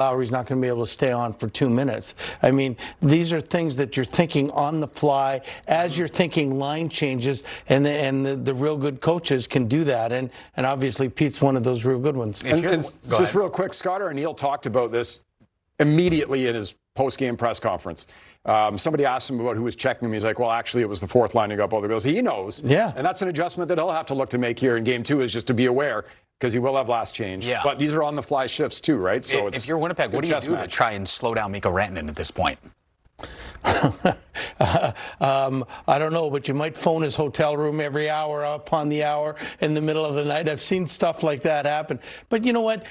Lowry's not going to be able to stay on for 2 minutes. I mean, these are things that you're thinking on the fly as you're thinking line changes, and the real good coaches can do that. And obviously, Pete's one of those real good ones. And just real quick, Scott Arniel talked about this immediately in his post-game press conference. Somebody asked him about who was checking him. He's like, well, actually, it was the fourth line who got both the goals. He knows. Yeah. And that's an adjustment that he'll have to look to make here in Game 2, is just to be aware, because he will have last change. Yeah. But these are on-the-fly shifts too, right? So if you're Winnipeg, what do you do to try and slow down Mikko Rantanen at this point? I don't know, but you might phone his hotel room every hour upon the hour in the middle of the night. I've seen stuff like that happen. But you know what?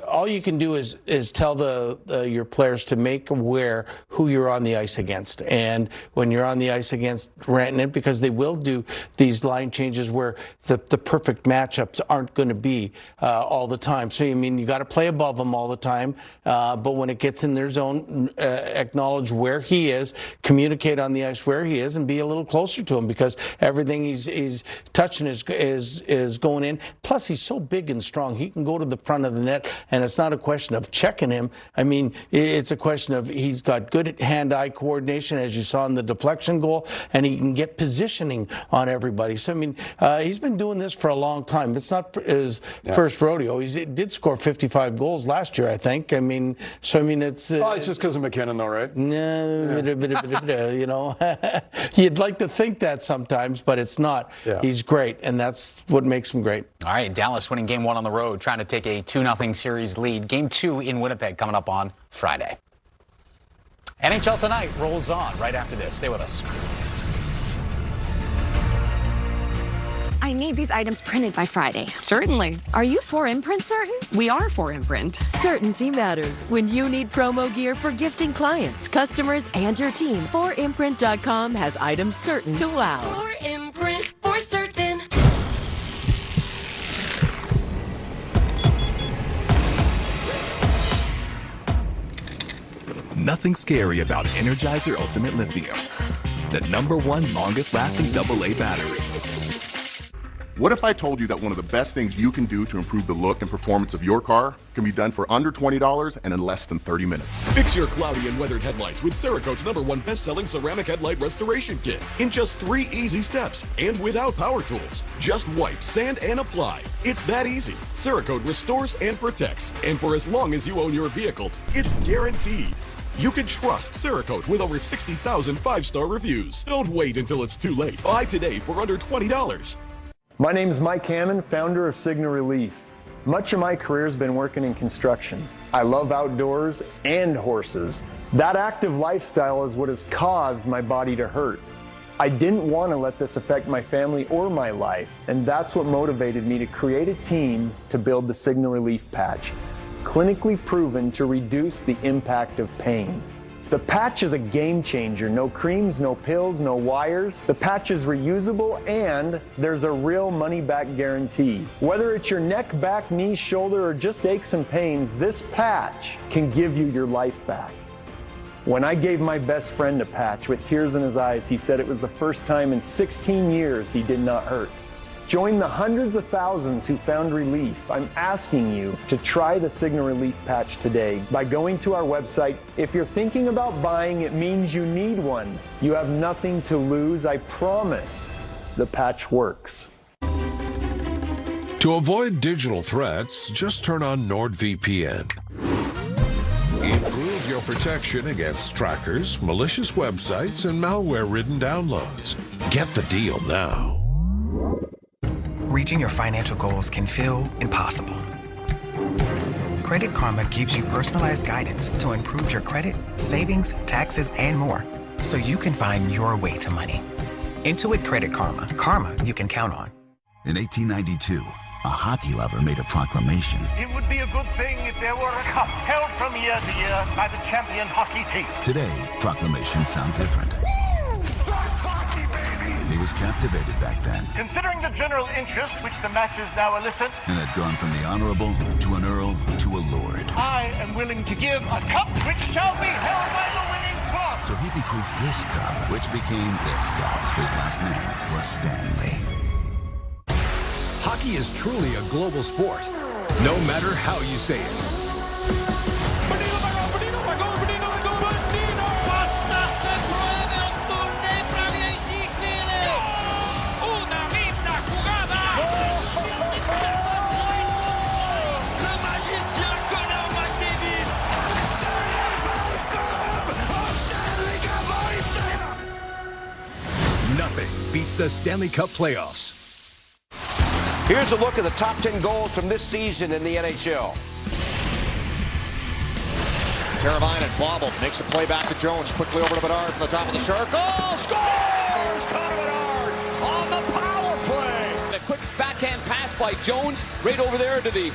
All you can do is tell your players to make aware who you're on the ice against. And when you're on the ice against Rantanen, because they will do these line changes where the perfect matchups aren't going to be all the time. So, I mean, you got to play above them all the time. But when it gets in their zone, acknowledge where he is, communicate on the ice where he is, and be a little closer to him, because everything he's touching is going in. Plus, he's so big and strong. He can go to the front of the net, and it's not a question of checking him. I mean, it's a question of he's got good hand-eye coordination, as you saw in the deflection goal, and he can get positioning on everybody. So, I mean, he's been doing this for a long time. It's not his first rodeo. He did score 55 goals last year, I think. I mean, so, I mean, it's... it's just because of McKinnon, though, right? No, you know, you'd like to think that sometimes, but it's not. Yeah. He's great, and that's what makes him great. All right, Dallas winning Game 1 on the road, trying to take a 2-0 series lead. Game 2 in Winnipeg coming up on Friday. NHL Tonight rolls on right after this. Stay with us. I need these items printed by Friday. Certainly. Are you for Imprint certain? We are for Imprint. Certainty matters when you need promo gear for gifting clients, customers, and your team. 4imprint.com has items certain to wow. For Imprint, for certain. Nothing scary about Energizer Ultimate Lithium, the #1 longest lasting AA battery. What if I told you that one of the best things you can do to improve the look and performance of your car can be done for under $20 and in less than 30 minutes? Fix your cloudy and weathered headlights with Cerakote's #1 best-selling ceramic headlight restoration kit in just 3 easy steps and without power tools. Just wipe, sand, and apply. It's that easy. Cerakote restores and protects, and for as long as you own your vehicle, it's guaranteed. You can trust Cerakote with over 60,000 5-star reviews. Don't wait until it's too late. Buy today for under $20. My name is Mike Hammond, founder of Signal Relief. Much of my career has been working in construction. I love outdoors and horses. That active lifestyle is what has caused my body to hurt. I didn't want to let this affect my family or my life, and that's what motivated me to create a team to build the Signal Relief patch, clinically proven to reduce the impact of pain. The patch is a game changer. No creams, no pills, no wires. The patch is reusable, and there's a real money-back guarantee. Whether it's your neck, back, knee, shoulder, or just aches and pains, this patch can give you your life back. When I gave my best friend a patch with tears in his eyes, he said it was the first time in 16 years he did not hurt. Join the hundreds of thousands who found relief. I'm asking you to try the Signal Relief patch today by going to our website. If you're thinking about buying, it means you need one. You have nothing to lose. I promise the patch works. To avoid digital threats, just turn on NordVPN. Improve your protection against trackers, malicious websites, and malware-ridden downloads. Get the deal now. Reaching your financial goals can feel impossible. Credit Karma gives you personalized guidance to improve your credit, savings, taxes, and more, so you can find your way to money. Intuit Credit Karma. Karma you can count on. In 1892, a hockey lover made a proclamation. It would be a good thing if there were a cup held from year to year by the champion hockey team. Today, proclamations sound different. That's hockey, baby! He was captivated back then. Considering the general interest which the matches now elicit, And had gone from the honorable to an earl to a lord. I am willing to give a cup which shall be held by the winning club. So he bequeathed this cup, which became this cup. His last name was Stanley. Hockey is truly a global sport, no matter how you say it. It's the Stanley Cup playoffs. Here's a look at the top 10 goals from this season in the NHL. Teravainen bobbled, makes a play back to Jones, quickly over to Bedard from the top of the circle. Scores! Connor Bedard on the power play. A quick backhand pass by Jones, right over there to the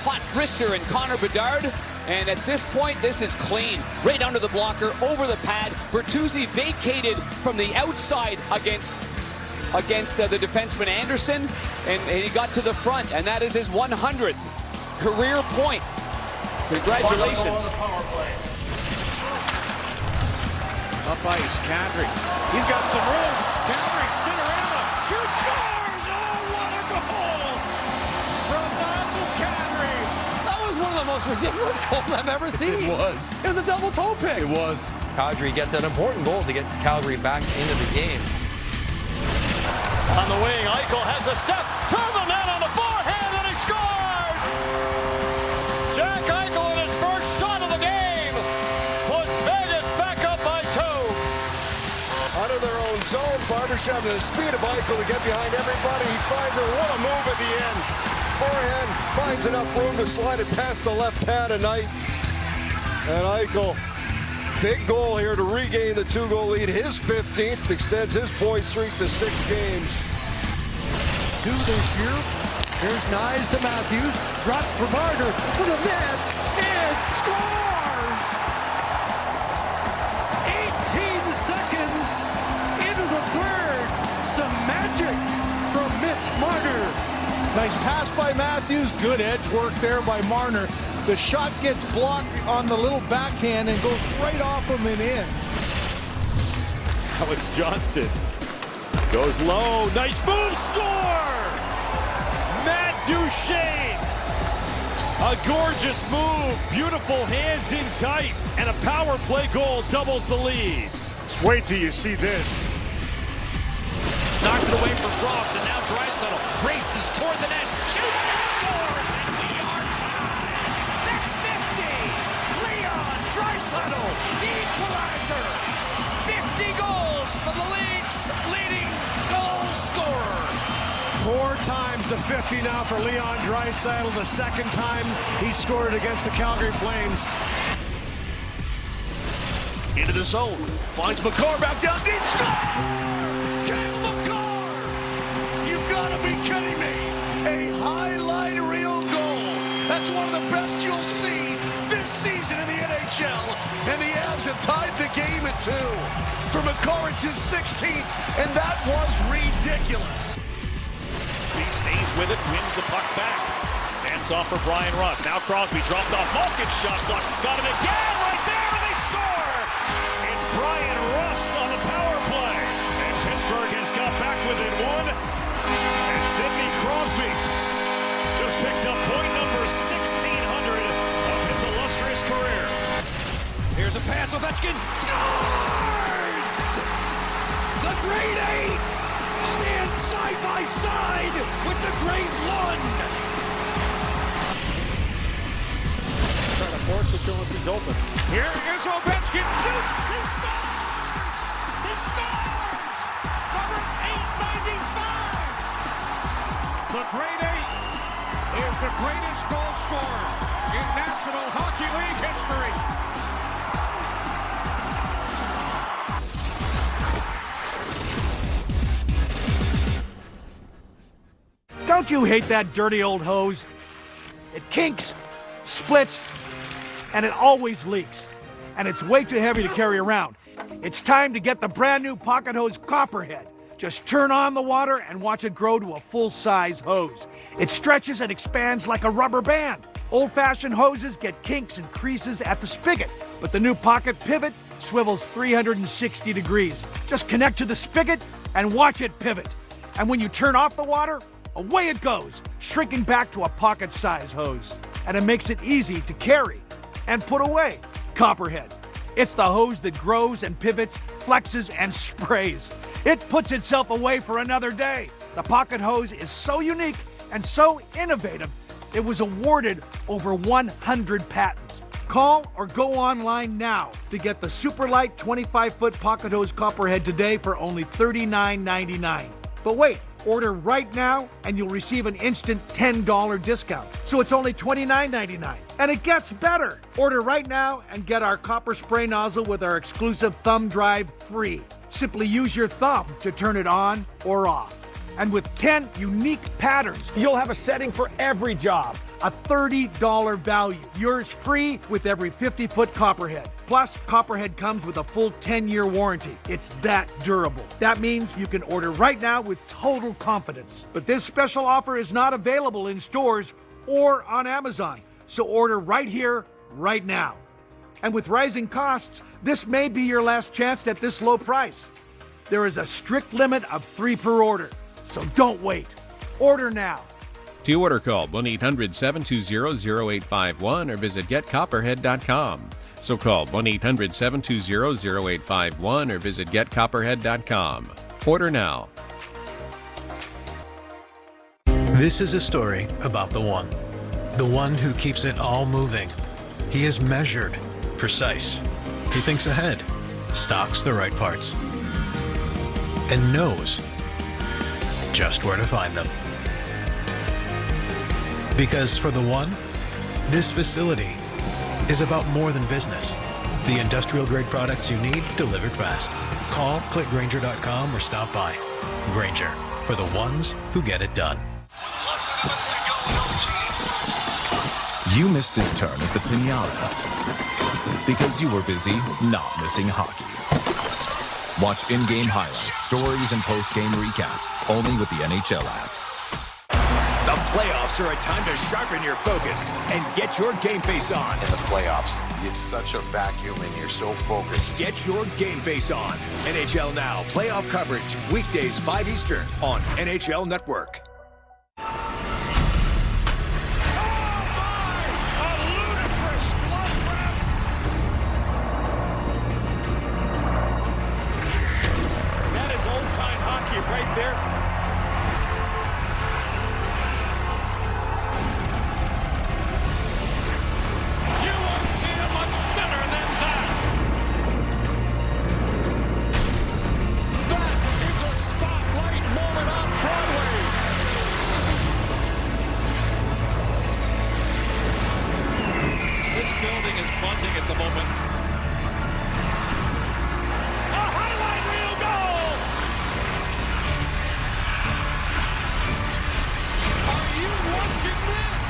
hot wrister and Connor Bedard. And at this point, this is clean. Right under the blocker, over the pad. Bertuzzi vacated from the outside against the defenseman Anderson, and he got to the front, and that is his 100th career point. Congratulations. Up ice, Kadri. He's got some room. Kadri, spinorama, shoots, scores! Oh, what a goal from Matthew Kadri! That was one of the most ridiculous goals I've ever seen. It was. It was a double toe pick. It was. Kadri gets an important goal to get Calgary back into the game. On the wing, Eichel has a step to the net on the forehand, and he scores! Jack Eichel in his first shot of the game puts Vegas back up by 2. Out of their own zone, Barbashev and the speed of Eichel to get behind everybody. He finds it. What a move at the end. Forehand finds enough room to slide it past the left pad of Knight. And Eichel, big goal here to regain the 2-goal lead. His 15th, extends his point streak to 6 games. 2 this year. Here's Nyes to Matthews. Drop for Marner to the net. And scores! 18 seconds into the third. Some magic from Mitch Marner. Nice pass by Matthews. Good edge work there by Marner. The shot gets blocked on the little backhand and goes right off him and in. Now it's Johnston. Goes low. Nice move. Score! Matt Duchene. A gorgeous move. Beautiful hands in tight. And a power play goal doubles the lead. Just wait till you see this. Knocked it away from Frost, and now Draisaitl races toward the net. Shoots and scores, and we are tied. That's 50. Leon Draisaitl, the equalizer. 50 goals for the league's leading goal scorer. 4 times the 50 now for Leon Draisaitl. The second time he scored against the Calgary Flames. Into the zone. Finds McCarr back down deep. Score! Cale Makar! You've got to be kidding me. A highlight reel goal. That's one of the best you'll see this season in the NHL. And the Avs have tied the game at 2. For Makar, it's his 16th, and that was ridiculous. He stays with it, wins the puck back. Hands off for Brian Rust. Now Crosby dropped off. Malkin shot blocked. Got it again right there, and they score! It's Brian Rust on the power play. And Pittsburgh has got back within 1. And Sidney Crosby just picked up point number 1,600 of his illustrious career. Here's a pass. Ovechkin scores! The Great 8 stands side by side with the Great 1. Trying to force it to him if he's open. Here is Ovechkin. Shoots. He scores! He scores! Number 895. The Great 8 is the greatest goal scorer in National Hockey League history. Don't you hate that dirty old hose? It kinks, splits, and it always leaks. And it's way too heavy to carry around. It's time to get the brand new Pocket Hose Copperhead. Just turn on the water and watch it grow to a full-size hose. It stretches and expands like a rubber band. Old-fashioned hoses get kinks and creases at the spigot, but the new Pocket Pivot swivels 360 degrees. Just connect to the spigot and watch it pivot. And when you turn off the water, away it goes, shrinking back to a pocket-size hose. And it makes it easy to carry and put away. Copperhead. It's the hose that grows and pivots, flexes, and sprays. It puts itself away for another day. The Pocket Hose is so unique and so innovative, it was awarded over 100 patents. Call or go online now to get the super light 25-foot Pocket Hose Copperhead today for only $39.99. But wait, order right now and you'll receive an instant $10 discount. So it's only $29.99. And it gets better. Order right now and get our copper spray nozzle with our exclusive thumb drive free. Simply use your thumb to turn it on or off. And with 10 unique patterns, you'll have a setting for every job. A $30 value. Yours free with every 50-foot Copperhead. Plus, Copperhead comes with a full 10-year warranty. It's that durable. That means you can order right now with total confidence. But this special offer is not available in stores or on Amazon. So order right here, right now. And with rising costs, this may be your last chance at this low price. There is a strict limit of 3 per order. So don't wait. Order now. To order, call 1-800-720-0851 or visit getcopperhead.com. So call 1-800-720-0851 or visit getcopperhead.com. Order now. This is a story about the one who keeps it all moving. He is measured, precise. He thinks ahead, stocks the right parts, and knows just where to find them. Because for the one, this facility is about more than business. The industrial-grade products you need delivered fast. Call, click Grainger.com or stop by. Grainger, for the ones who get it done. You missed his turn at the Piñata because you were busy not missing hockey. Watch in-game highlights, stories, and post-game recaps only with the NHL app. The playoffs are a time to sharpen your focus and get your game face on. In the playoffs, it's such a vacuum and you're so focused. Get your game face on. NHL Now playoff coverage weekdays 5 Eastern on NHL Network. That is old-time hockey right there. Building is buzzing at the moment. A highlight reel goal! Are you watching this?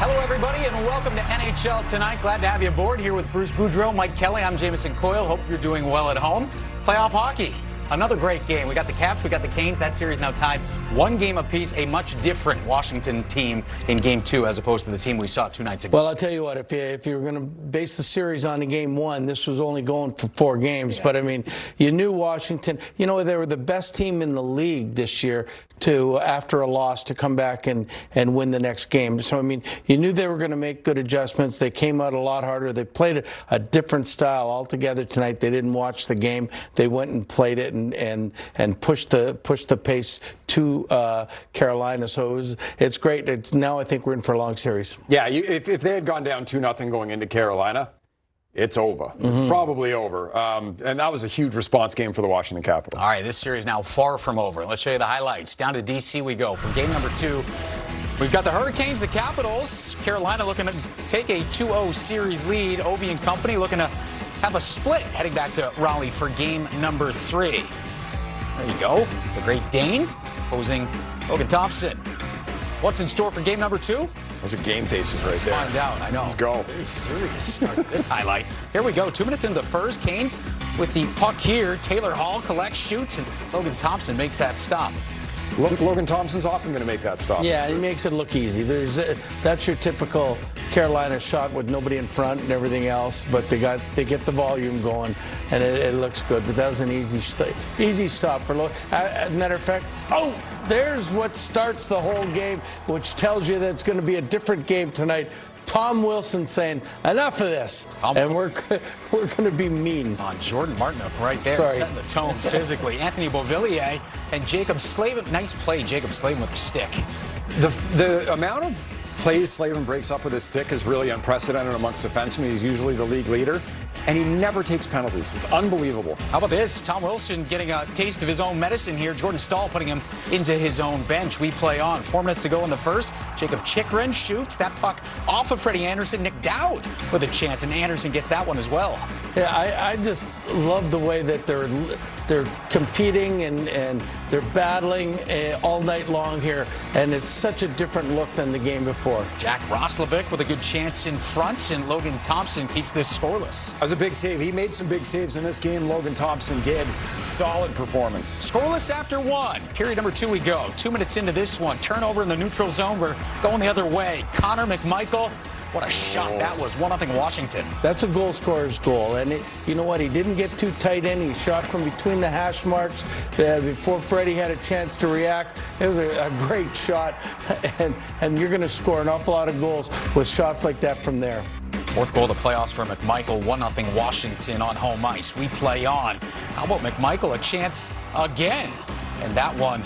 Hello, everybody, and welcome to NHL Tonight. Glad to have you aboard here with Bruce Boudreau, Mike Kelly. I'm Jamison Coyle. Hope you're doing well at home. Playoff hockey. Another great game. We got the Caps, we got the Canes. That series now tied 1 game apiece. A much different Washington team in Game 2 as opposed to the team we saw 2 nights ago. Well, I'll tell you what, if you were going to base the series on the Game 1, this was only going for 4 games. Yeah. But, I mean, you knew Washington, you know, they were the best team in the league this year after a loss to come back and win the next game. So, I mean, you knew they were going to make good adjustments. They came out a lot harder. They played a different style altogether tonight. They didn't watch the game. They went and played it and pushed the pace to Carolina. So it's great. Now I think we're in for a long series. Yeah, if they had gone down 2-0 going into Carolina, it's over. Mm-hmm. It's probably over. And that was a huge response game for the Washington Capitals. All right, this series now far from over. Let's show you the highlights. Down to D.C. we go for game number 2. We've got the Hurricanes, the Capitals. Carolina looking to take a 2-0 series lead. Ovi and company looking to have a split heading back to Raleigh for game number 3. There you go. The Great Dane opposing Logan Thompson. What's in store for game number 2? Those are game tasters right there. Let's find out. I know. Let's go. Very serious start to this highlight. Here we go. 2 minutes into the first. Canes with the puck here. Taylor Hall collects, shoots, and Logan Thompson makes that stop. Logan Thompson's often going to make that stop. Yeah, he makes it look easy. That's your typical Carolina shot with nobody in front and everything else, but they get the volume going, and it looks good. But that was an easy stop for Logan. Matter of fact, there's what starts the whole game, which tells you that it's going to be a different game tonight. Tom Wilson saying, enough of this, and we're going to be mean. Jordan Martinook right there, setting the tone physically. Anthony Beauvillier and Jacob Slavin. Nice play, Jacob Slavin with the stick. The amount of plays Slavin breaks up with his stick is really unprecedented amongst defensemen. He's usually the league leader, and he never takes penalties. It's unbelievable. How about this? Tom Wilson getting a taste of his own medicine here. Jordan Staal putting him into his own bench. We play on. 4 minutes to go in the first. Jacob Chychrun shoots that puck off of Freddie Anderson. Nick Dowd with a chance, and Anderson gets that one as well. Yeah, I just love the way that they're competing and they're battling all night long here, and it's such a different look than the game before. Jack Roslovic with a good chance in front, and Logan Thompson keeps this scoreless. That was a big save. He made some big saves in this game. Logan Thompson did. Solid performance. Scoreless after 1. Period number 2 we go. 2 minutes into this one. Turnover in the neutral zone. We're going the other way. Connor McMichael. What a shot that was. 1-0 Washington. That's a goal scorer's goal. And you know what? He didn't get too tight in. He shot from between the hash marks before Freddie had a chance to react. It was a great shot. And you're going to score an awful lot of goals with shots like that from there. 4th goal of the playoffs for McMichael. 1-0 Washington on home ice. We play on. How about McMichael? A chance again. And that one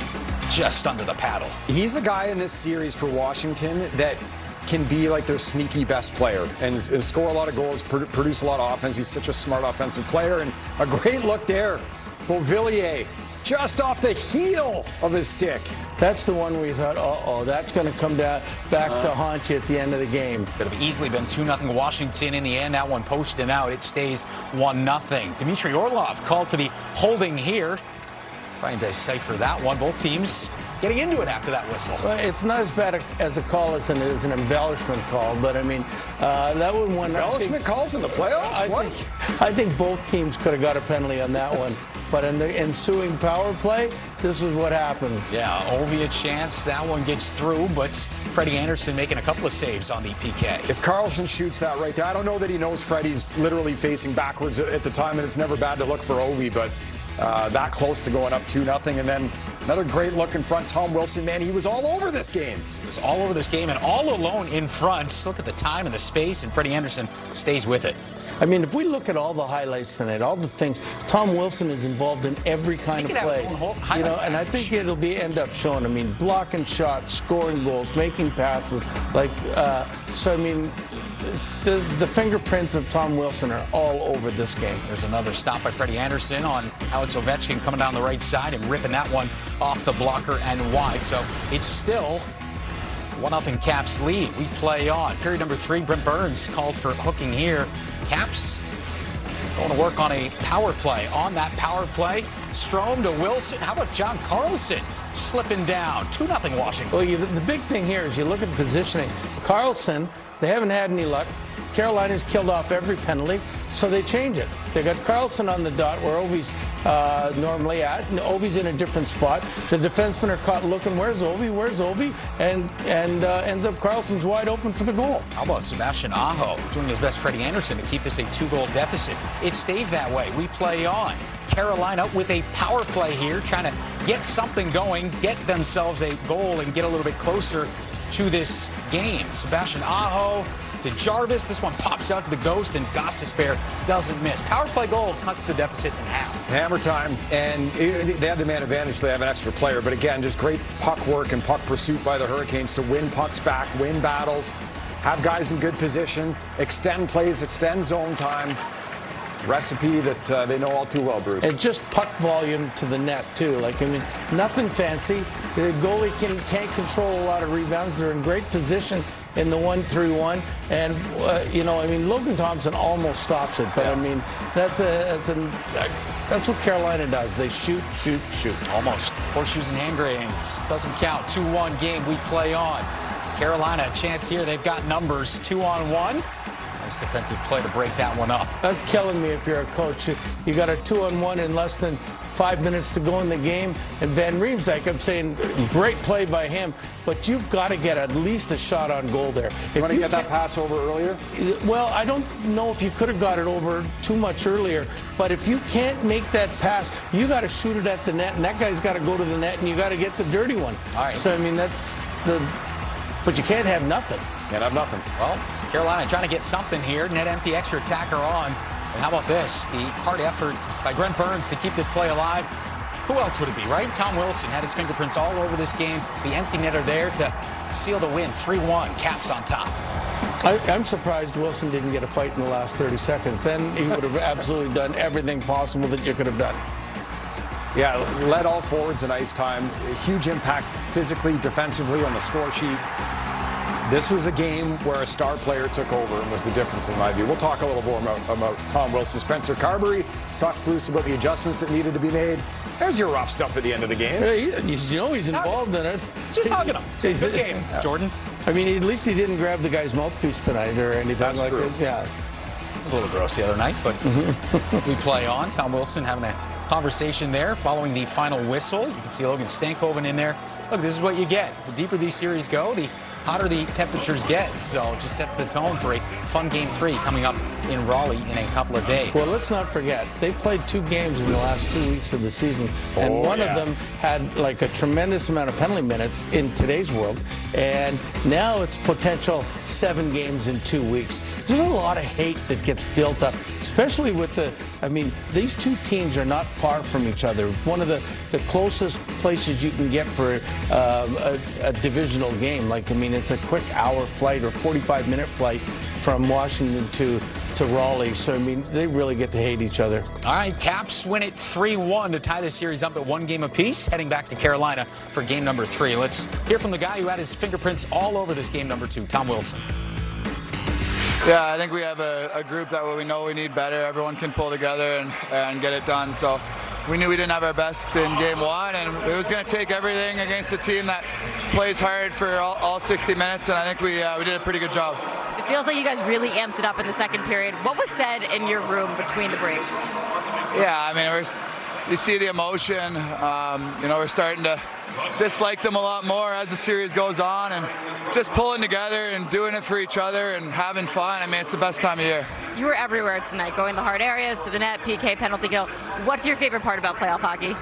just under the paddle. He's a guy in this series for Washington that can be like their sneaky best player and score a lot of goals, produce a lot of offense. He's such a smart offensive player, and a great look there. Beauvillier just off the heel of his stick. That's the one where you thought, uh-oh, that's going to come back to haunt you at the end of the game. Could have easily been 2-0 Washington in the end. That one posted out. It stays 1-0. Dmitry Orlov called for the holding here. Trying to decipher that one. Both teams getting into it after that whistle. Well, it's not as bad as a call as it is an embellishment call, but I mean, that one went. Embellishment calls in the playoffs? I think both teams could have got a penalty on that one. But in the ensuing power play, this is what happens. Yeah, Ovi a chance. That one gets through, but Freddie Anderson making a couple of saves on the PK. If Carlson shoots that right there, I don't know that he knows Freddie's literally facing backwards at the time, and it's never bad to look for Ovi, but that close to going up 2-0, and then another great look in front. Tom Wilson, man, he was all over this game. He was all over this game and all alone in front. Look at the time and the space, and Freddie Anderson stays with it. I mean, if we look at all the highlights tonight, all the things, Tom Wilson is involved in every kind of play. You know, and I think it'll end up showing. I mean, blocking shots, scoring goals, making passes. So I mean, the fingerprints of Tom Wilson are all over this game. There's another stop by Freddie Anderson on Alex Ovechkin coming down the right side and ripping that one off the blocker and wide. So it's still 1-0 Caps lead. We play on. Period number 3, Brent Burns called for hooking here. Caps going to work on a power play. On that power play, Strome to Wilson. How about John Carlson slipping down? 2-0 Washington. Well, the big thing here is you look at the positioning. Carlson, they haven't had any luck. Carolina's killed off every penalty, so they change it. They got Carlson on the dot where Ovi's normally at, and Ovi's in a different spot. The defensemen are caught looking, where's Ovi? And ends up Carlson's wide open for the goal. How about Sebastian Aho doing his best, Freddie Anderson, to keep this a 2-goal deficit? It stays that way. We play on. Carolina with a power play here, trying to get something going, get themselves a goal, and get a little bit closer to this game. Sebastian Aho to Jarvis. This one pops out to the ghost, and Gostisbehere doesn't miss. Power play goal cuts the deficit in half. Hammer time, and they have the man advantage, so they have an extra player. But again, just great puck work and puck pursuit by the Hurricanes to win pucks back, win battles, have guys in good position, extend plays, extend zone time. Recipe that they know all too well, Bruce. And just puck volume to the net, too. Like, I mean, nothing fancy. The goalie can't control a lot of rebounds. They're in great position in the 1-3-1. And, you know, I mean, Logan Thompson almost stops it. But, I mean, that's what Carolina does. They shoot. Almost. Horseshoes and hand grenades. Doesn't count. 2-1 game. We play on. Carolina, a chance here. They've got numbers. 2-on-1. Nice defensive play to break that one up. That's killing me if you're a coach. You got a 2-on-1 in less than 5 minutes to go in the game. And Van Riemsdyk, I'm saying, great play by him, but you've got to get at least a shot on goal there. You want to get that pass over earlier? Well, I don't know if you could have got it over too much earlier, but if you can't make that pass, you got to shoot it at the net, and that guy's got to go to the net, and you got to get the dirty one. All right. So, I mean, but you can't have nothing. Can't have nothing. Well, Carolina trying to get something here. Net empty, extra attacker on. And how about this? The hard effort by Brent Burns to keep this play alive. who else would it be, right? Tom Wilson had his fingerprints all over this game. The empty netter there to seal the win. 3-1, Caps on top. I'm surprised Wilson didn't get a fight in the last 30 seconds. Then he would have absolutely done everything possible that you could have done. Yeah, led all forwards in ice time. A huge impact physically, defensively on the score sheet. This was a game where a star player took over and was the difference in my view. We'll talk a little more about Tom Wilson. Spencer Carberry, talk Bruce about the adjustments that needed to be made. There's your rough stuff at the end of the game. Yeah, he's involved in it. Just hugging him. It's a good game, Jordan. I mean, at least he didn't grab the guy's mouthpiece tonight or anything. That's like true. that. Yeah. It was a little gross the other night, but we play on. Tom Wilson having a conversation there following the final whistle. You can see Logan Stankoven in there. Look, this is what you get. The deeper these series go, the hotter the temperatures get. So just sets the tone for a fun Game 3 coming up in Raleigh in a couple of days. Well, let's not forget, they played 2 games in the last 2 weeks of the season, and one of them had like a tremendous amount of penalty minutes in today's world, and now it's potential 7 games in 2 weeks. There's a lot of hate that gets built up, especially with these 2 teams are not far from each other. One of the closest places you can get for a divisional game. It's a quick hour flight or 45-minute flight from Washington to Raleigh. So, they really get to hate each other. All right, Caps win it 3-1 to tie the series up at 1 game apiece, heading back to Carolina for game number 3. Let's hear from the guy who had his fingerprints all over this game number 2, Tom Wilson. Yeah, I think we have a group that we know we need better. Everyone can pull together and get it done. So we knew we didn't have our best in game 1, and it was going to take everything against a team that plays hard for all 60 minutes, and I think we did a pretty good job. It feels like you guys really amped it up in the second period. What was said in your room between the breaks? Yeah, you see the emotion. We're starting to dislike them a lot more as the series goes on, and just pulling together and doing it for each other and having fun. It's the best time of year. You were everywhere tonight, going the hard areas, to the net, PK, penalty kill. What's your favorite part about playoff hockey?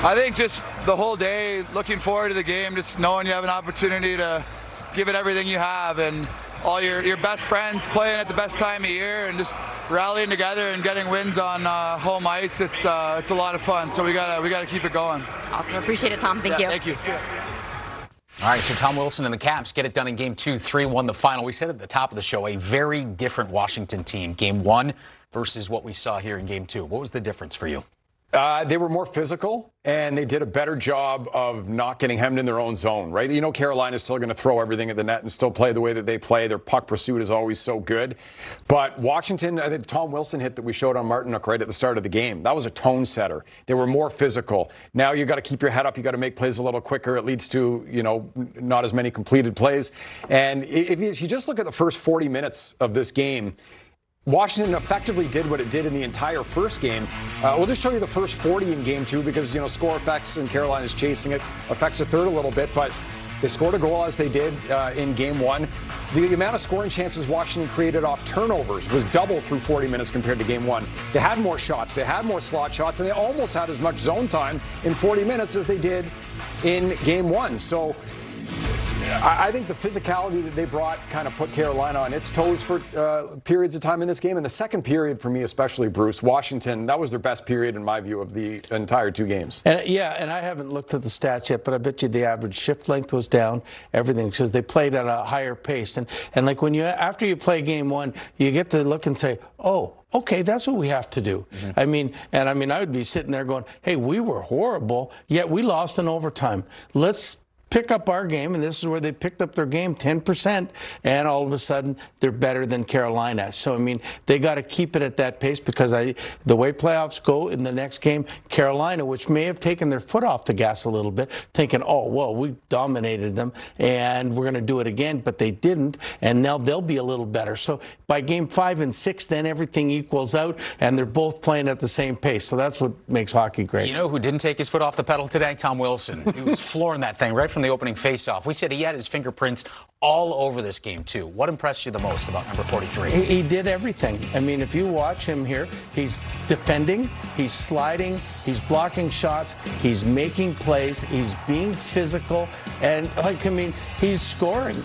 I think just the whole day, looking forward to the game, just knowing you have an opportunity to give it everything you have, and all your best friends playing at the best time of year and just rallying together and getting wins on home ice. It's a lot of fun, so we gotta keep it going. Awesome. Appreciate it, Tom. Thank you. Thank you. All right, so Tom Wilson and the Caps get it done in Game 2, 3-1 the final. We said at the top of the show, a very different Washington team. Game 1 versus what we saw here in Game 2. What was the difference for you? They were more physical, and they did a better job of not getting hemmed in their own zone, right? Carolina's still going to throw everything at the net and still play the way that they play. Their puck pursuit is always so good. But Washington, I think Tom Wilson hit that we showed on Martinook right at the start of the game. That was a tone setter. They were more physical. Now you got to keep your head up. You got to make plays a little quicker. It leads to, not as many completed plays. And if you just look at the first 40 minutes of this game, Washington effectively did what it did in the entire first game. We'll just show you the first 40 in Game 2 because, score effects and Carolina's chasing it affects the third a little bit, but they scored a goal as they did in Game 1. The amount of scoring chances Washington created off turnovers was double through 40 minutes compared to Game 1. They had more shots, they had more slot shots, and they almost had as much zone time in 40 minutes as they did in Game 1. So I think the physicality that they brought kind of put Carolina on its toes for periods of time in this game. And the second period, for me especially, Bruce, Washington, that was their best period in my view of the entire 2 games. And I haven't looked at the stats yet, but I bet you the average shift length was down, everything, because they played at a higher pace. And like after you play Game 1, you get to look and say, oh, okay, that's what we have to do. Mm-hmm. I would be sitting there going, hey, we were horrible, yet we lost in overtime. Let's pick up our game, and this is where they picked up their game 10%, and all of a sudden they're better than Carolina. So they got to keep it at that pace because the way playoffs go in the next game, Carolina, which may have taken their foot off the gas a little bit, thinking, oh well, we dominated them and we're going to do it again, but they didn't, and now they'll be a little better. So by Game 5 and 6, then everything equals out, and they're both playing at the same pace. So that's what makes hockey great. You know who didn't take his foot off the pedal today? Tom Wilson. He was flooring that thing right from from the opening faceoff. We said he had his fingerprints all over this game, too. What impressed you the most about number 43? He did everything. I mean, if you watch him here, he's defending, he's sliding, he's blocking shots, he's making plays, he's being physical, and, he's scoring.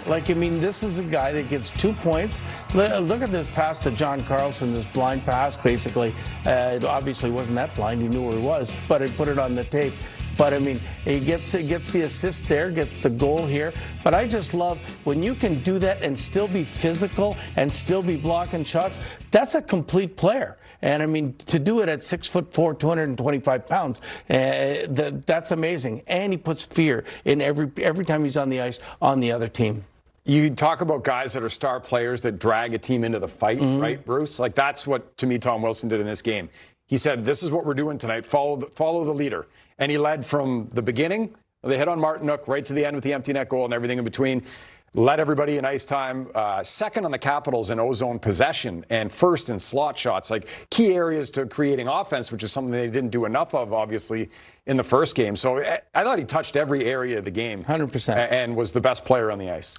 This is a guy that gets 2 points. Look at this pass to John Carlson, this blind pass, basically. It obviously wasn't that blind. He knew where he was, but I put it on the tape. But, he gets the assist there, gets the goal here. But I just love when you can do that and still be physical and still be blocking shots. That's a complete player. And, to do it at 6'4", 225 pounds, that's amazing. And he puts fear in every time he's on the ice on the other team. You talk about guys that are star players that drag a team into the fight, right, Bruce? That's what, to me, Tom Wilson did in this game. He said, this is what we're doing tonight. Follow the leader. And he led from the beginning. They hit on Martinook right to the end with the empty net goal and everything in between. Led everybody in ice time. Second on the Capitals in ozone possession and first in slot shots. Key areas to creating offense, which is something they didn't do enough of, obviously, in the first game. So I thought he touched every area of the game. 100%. And was the best player on the ice.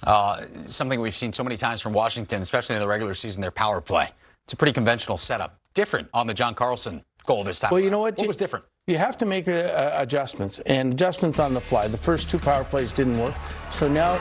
Something we've seen so many times from Washington, especially in the regular season, their power play. It's a pretty conventional setup. Different on the John Carlson goal this time. Well, you know what? What was different? You have to make adjustments, and adjustments on the fly. The first 2 power plays didn't work. So now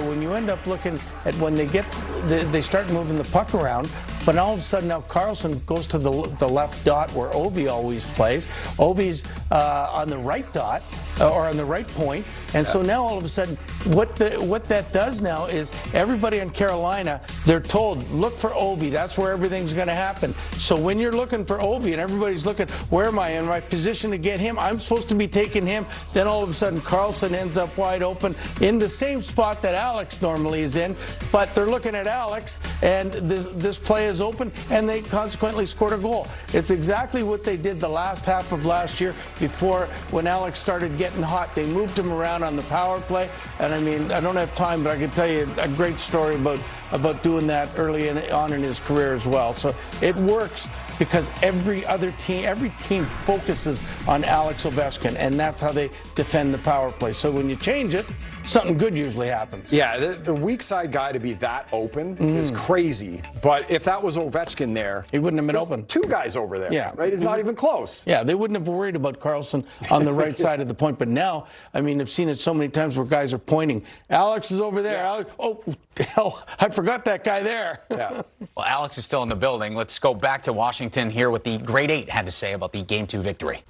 when you end up looking at when they start moving the puck around, but all of a sudden now Carlson goes to the left dot where Ovi always plays. Ovi's on the right dot, or on the right point. And so now all of a sudden, what that does now is everybody in Carolina, they're told, look for Ovi. That's where everything's going to happen. So when you're looking for Ovi and everybody's looking, where am I in my position to get him? I'm supposed to be taking him. Then all of a sudden, Carlson ends up wide open in the same spot that Alex normally is in. But they're looking at Alex, and this play is open, and they consequently scored a goal. It's exactly what they did the last half of last year before when Alex started getting hot. They moved him around on the power play. And I don't have time, but I can tell you a great story about doing that early on in his career as well. So it works because every team focuses on Alex Ovechkin, and that's how they defend the power play. So when you change it, something good usually happens. Yeah, the weak side guy to be that open is crazy. But if that was Ovechkin there, he wouldn't have been open. 2 guys over there. Yeah, right. It's not even close. Yeah, they wouldn't have worried about Carlson on the right side of the point. But now, I've seen it so many times where guys are pointing. Alex is over there. Yeah. Alex, oh hell, I forgot that guy there. Yeah. Well, Alex is still in the building. Let's go back to Washington, hear what the Grade 8 had to say about the Game 2 victory.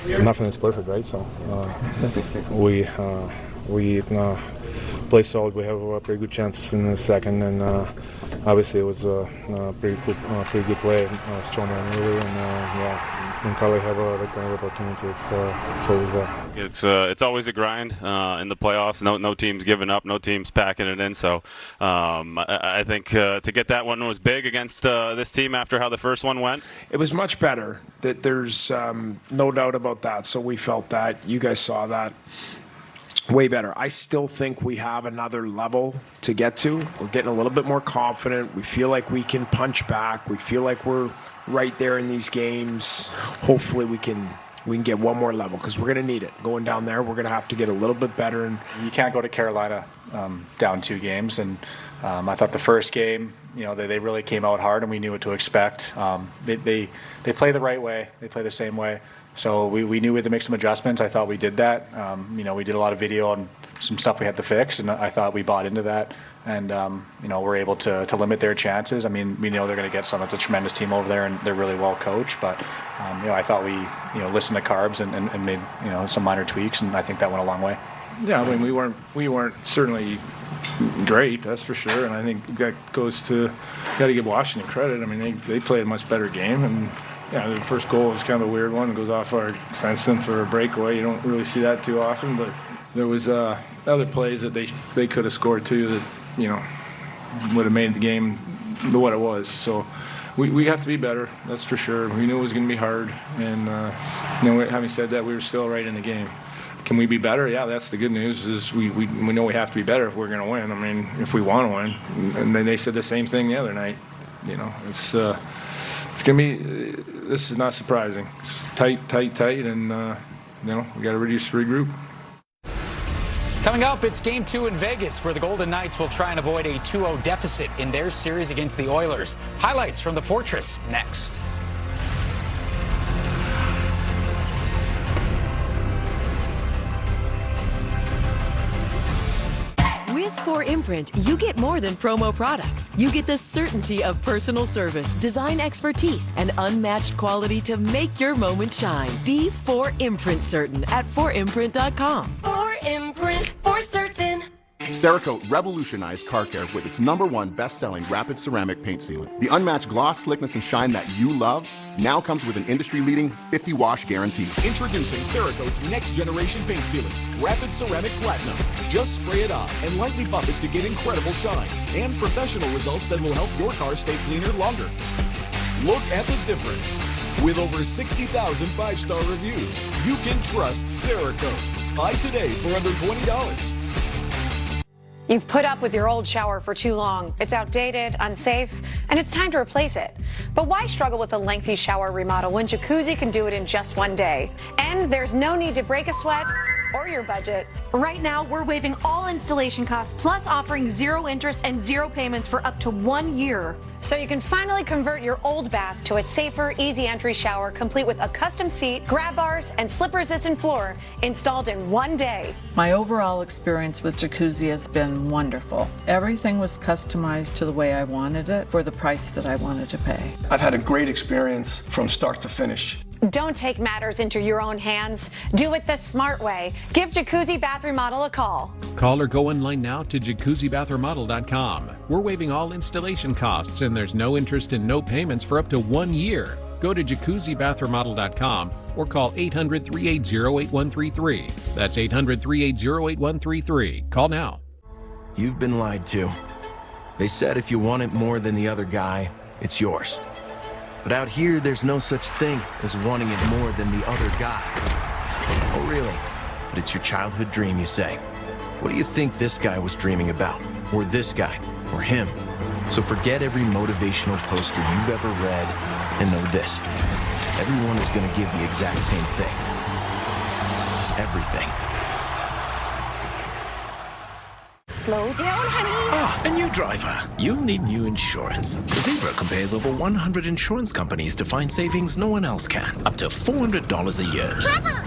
Nothing is perfect, right? So we play solid. We have pretty good chances in the second, and obviously it was a pretty good play. Strowman early, and when Carly have a rectangle opportunity, it's always there. It's always a grind in the playoffs. No team's giving up. No team's packing it in. So I think to get that one was big against this team after how the first one went. It was much better. There's no doubt about that. So we felt that. You guys saw that. Way better. I still think we have another level to get to. We're getting a little bit more confident. We feel like we can punch back. We feel like we're right there in these games. Hopefully we can get one more level because we're going to need it. Going down there, we're going to have to get a little bit better. And you can't go to Carolina down 2 games. And I thought the first game, they really came out hard and we knew what to expect. They play the right way. They play the same way. So we knew we had to make some adjustments. I thought we did that. We did a lot of video on some stuff we had to fix, and I thought we bought into that. And, we're able to limit their chances. We know they're going to get some. It's a tremendous team over there, and they're really well coached. But, I thought we, listened to Carbs and made, some minor tweaks, and I think that went a long way. Yeah, we weren't certainly great, that's for sure. And I think that goes to, got to give Washington credit. They played a much better game, and yeah, the first goal was kind of a weird one. It goes off our defenseman for a breakaway. You don't really see that too often, but there was other plays that they could have scored too that would have made the game what it was. So we have to be better, that's for sure. We knew it was going to be hard, and having said that, we were still right in the game. Can we be better? Yeah, that's the good news. Is we know we have to be better if we're going to win. If we want to win, and then they said the same thing the other night. It's going to be. This is not surprising. It's tight, and we got to regroup. Coming up, it's Game 2 in Vegas, where the Golden Knights will try and avoid a 2-0 deficit in their series against the Oilers. Highlights from the Fortress next. With 4imprint, you get more than promo products. You get the certainty of personal service, design expertise, and unmatched quality to make your moment shine. Be 4imprint certain at 4imprint.com. 4imprint for certain. Cerakote revolutionized car care with its #1 best-selling rapid ceramic paint sealant. The unmatched gloss, slickness, and shine that you love now comes with an industry-leading 50-wash guarantee. Introducing Cerakote's next-generation paint sealant, Rapid Ceramic Platinum. Just spray it on and lightly bump it to get incredible shine and professional results that will help your car stay cleaner longer. Look at the difference. With over 60,000 5-star reviews, you can trust Cerakote. Buy today for under $20. You've put up with your old shower for too long. It's outdated, unsafe, and it's time to replace it. But why struggle with a lengthy shower remodel when Jacuzzi can do it in just one day? And there's no need to break a sweat or your budget. Right now, we're waiving all installation costs, plus offering 0 interest and 0 payments for up to 1 year. So you can finally convert your old bath to a safer, easy entry shower, complete with a custom seat, grab bars, and slip-resistant floor installed in 1 day. My overall experience with Jacuzzi has been wonderful. Everything was customized to the way I wanted it for the price that I wanted to pay. I've had a great experience from start to finish. Don't take matters into your own hands. Do it the smart way. Give Jacuzzi Bath Remodel a call. Call or go online now to jacuzzibathremodel.com. We're waiving all installation costs, and there's no interest and no payments for up to 1 year. Go to jacuzzibathremodel.com or call 800-380-8133. That's 800-380-8133. Call now. You've been lied to. They said if you want it more than the other guy, it's yours. But out here, there's no such thing as wanting it more than the other guy. Oh, really? But it's your childhood dream, you say. What do you think this guy was dreaming about? Or this guy? Or him? So forget every motivational poster you've ever read and know this. Everyone is going to give the exact same thing. Everything. Slow down, honey. Ah, a new driver. You'll need new insurance. Zebra compares over 100 insurance companies to find savings no one else can. Up to $400 a year. Trevor!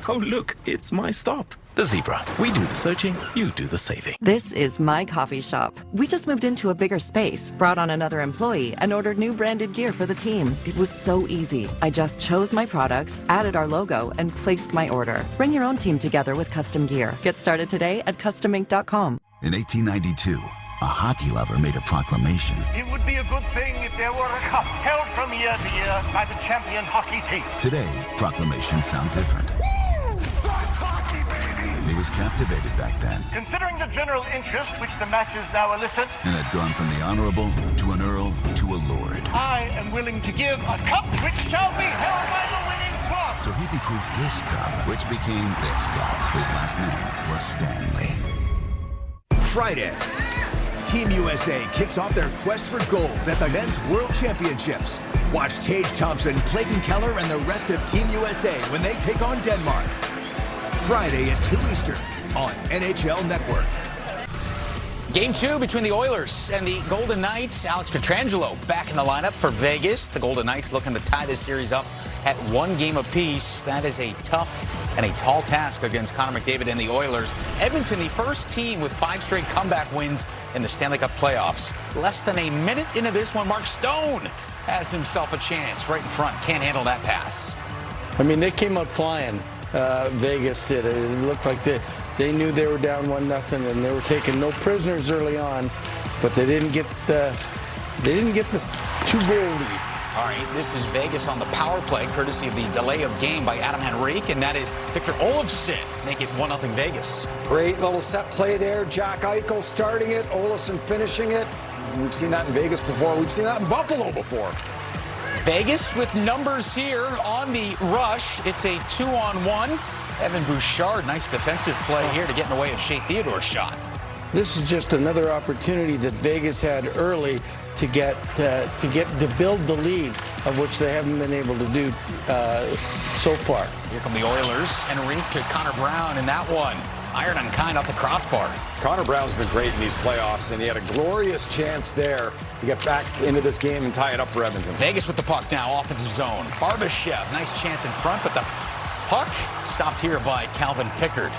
Oh, look, it's my stop. The Zebra. We do the searching, you do the saving. This is my coffee shop. We just moved into a bigger space, brought on another employee, and ordered new branded gear for the team. It was so easy. I just chose my products, added our logo, and placed my order. Bring your own team together with custom gear. Get started today at customink.com. In 1892, a hockey lover made a proclamation. It would be a good thing if there were a cup held from year to year by the champion hockey team. Today, proclamations sound different. That's hockey, baby! He was captivated back then. Considering the general interest which the matches now elicit, And had gone from the honorable to an earl to a lord. I am willing to give a cup which shall be held by the winning club. So he bequeathed this cup, which became this cup. His last name was Stanley. Friday, Team USA kicks off their quest for gold at the Men's World Championships. Watch Tage Thompson, Clayton Keller, and the rest of Team USA when they take on Denmark. Friday at 2 Eastern on NHL Network. Game 2 between the Oilers and the Golden Knights. Alex Pietrangelo back in the lineup for Vegas. The Golden Knights looking to tie this series up at 1 game apiece. That is a tough and a tall task against Connor McDavid and the Oilers. Edmonton, the first team with 5 straight comeback wins in the Stanley Cup playoffs. Less than a minute into this one, Mark Stone has himself a chance right in front. Can't handle that pass. I mean, they came out flying. Vegas did. It looked like they knew they were down 1-0, and they were taking no prisoners early on, but they didn't get this too boldly. All right, this is Vegas on the power play, courtesy of the delay of game by Adam Henrique, and that is Victor Olofsson make it 1-0 Vegas. Great little set play there. Jack Eichel starting it, Olofsson finishing it. We've seen that in Vegas before. We've seen that in Buffalo before. Vegas with numbers here on the rush. It's a 2-on-1. Evan Bouchard, nice defensive play here to get in the way of Shea Theodore's shot. This is just another opportunity that Vegas had early to build the lead, of which they haven't been able to do so far. Here come the Oilers. Henrique to Connor Brown in that one. Iron Unkind off the crossbar. Connor Brown's been great in these playoffs, and he had a glorious chance there to get back into this game and tie it up for Edmonton. Vegas with the puck now, offensive zone. Barbashev, nice chance in front, but the puck stopped here by Calvin Pickard.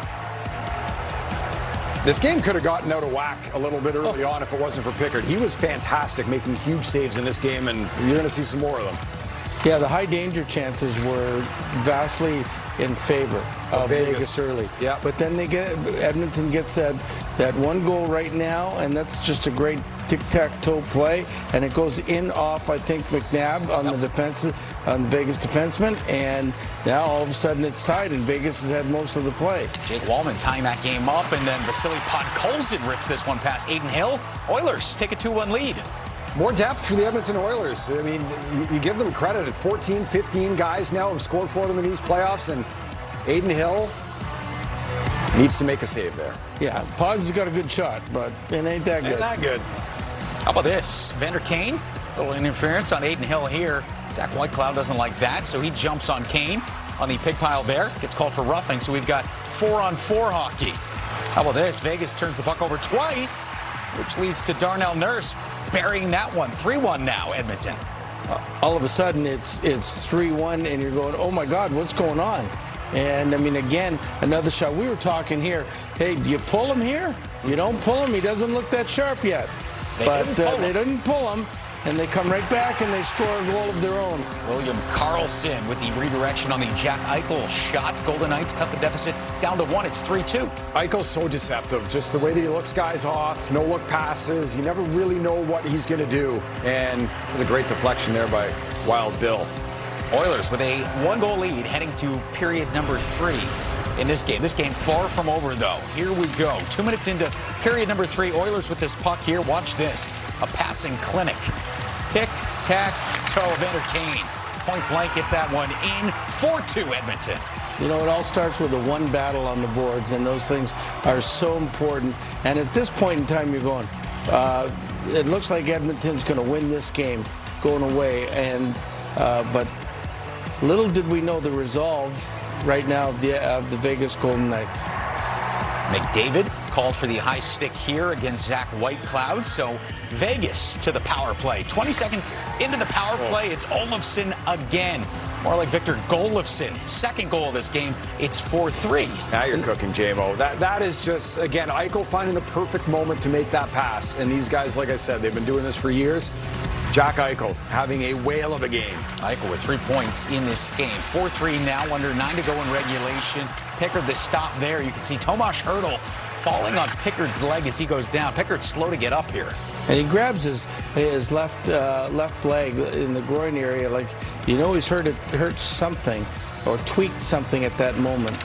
This game could have gotten out of whack a little bit early on if it wasn't for Pickard. He was fantastic, making huge saves in this game, and you're going to see some more of them. Yeah, the high danger chances were vastly in favor of Vegas early. Yeah. But then Edmonton gets that one goal right now, and that's just a great tic-tac-toe play, and it goes in off, I think, McNabb on the Vegas defenseman, and now all of a sudden it's tied, and Vegas has had most of the play. Jake Wallman tying that game up, and then Vasily Podkolzin rips this one past Adin Hill. Oilers take a 2-1 lead. More depth for the Edmonton Oilers. I mean, you give them credit. 14, 15 guys now have scored for them in these playoffs, and Adin Hill needs to make a save there. Yeah, Pod's got a good shot, but it ain't that good. Ain't that good. How about this? Vander Kane, a little interference on Adin Hill here. Zach Whitecloud doesn't like that, so he jumps on Kane on the pig pile there. Gets called for roughing, so we've got 4-on-4 hockey. How about this? Vegas turns the puck over twice, which leads to Darnell Nurse burying that one. 3-1 now, Edmonton. All of a sudden, it's 3-1, and you're going, oh, my God, what's going on? And, I mean, again, another shot. We were talking here, hey, do you pull him here? You don't pull him. He doesn't look that sharp yet. But they didn't pull him, and they come right back, and they score a goal of their own. William Karlsson with the redirection on the Jack Eichel shot. Golden Knights cut the deficit down to 1. It's 3-2. Eichel's so deceptive. Just the way that he looks guys off, no-look passes. You never really know what he's going to do. And there's a great deflection there by Wild Bill. Oilers with a 1-goal lead heading to period number 3 in this game. This game far from over, though. Here we go. 2 minutes into period number 3. Oilers with this puck here. Watch this. A passing clinic. Tic-tac-toe. Vander Kane. Point blank gets that one in. 4-2 Edmonton. You know, it all starts with a one battle on the boards, and those things are so important. And at this point in time, you're going, it looks like Edmonton's going to win this game going away. And but little did we know the resolve right now of the Vegas Golden Knights. McDavid called for the high stick here against Zach Whitecloud. So Vegas to the power play. 20 seconds into the power play, it's Olofsson again. More like Victor Golofsson. Second goal of this game. It's 4-3. Now you're cooking, J-Mo. That is just, again, Eichel finding the perfect moment to make that pass. And these guys, like I said, they've been doing this for years. Jack Eichel having a whale of a game. Eichel with 3 points in this game. 4-3 now, under 9 to go in regulation. Pickard the stop there. You can see Tomas Hertl falling on Pickard's leg as he goes down. Pickard's slow to get up here. And he grabs his left leg in the groin area, like, you know, he's hurt something or tweaked something at that moment.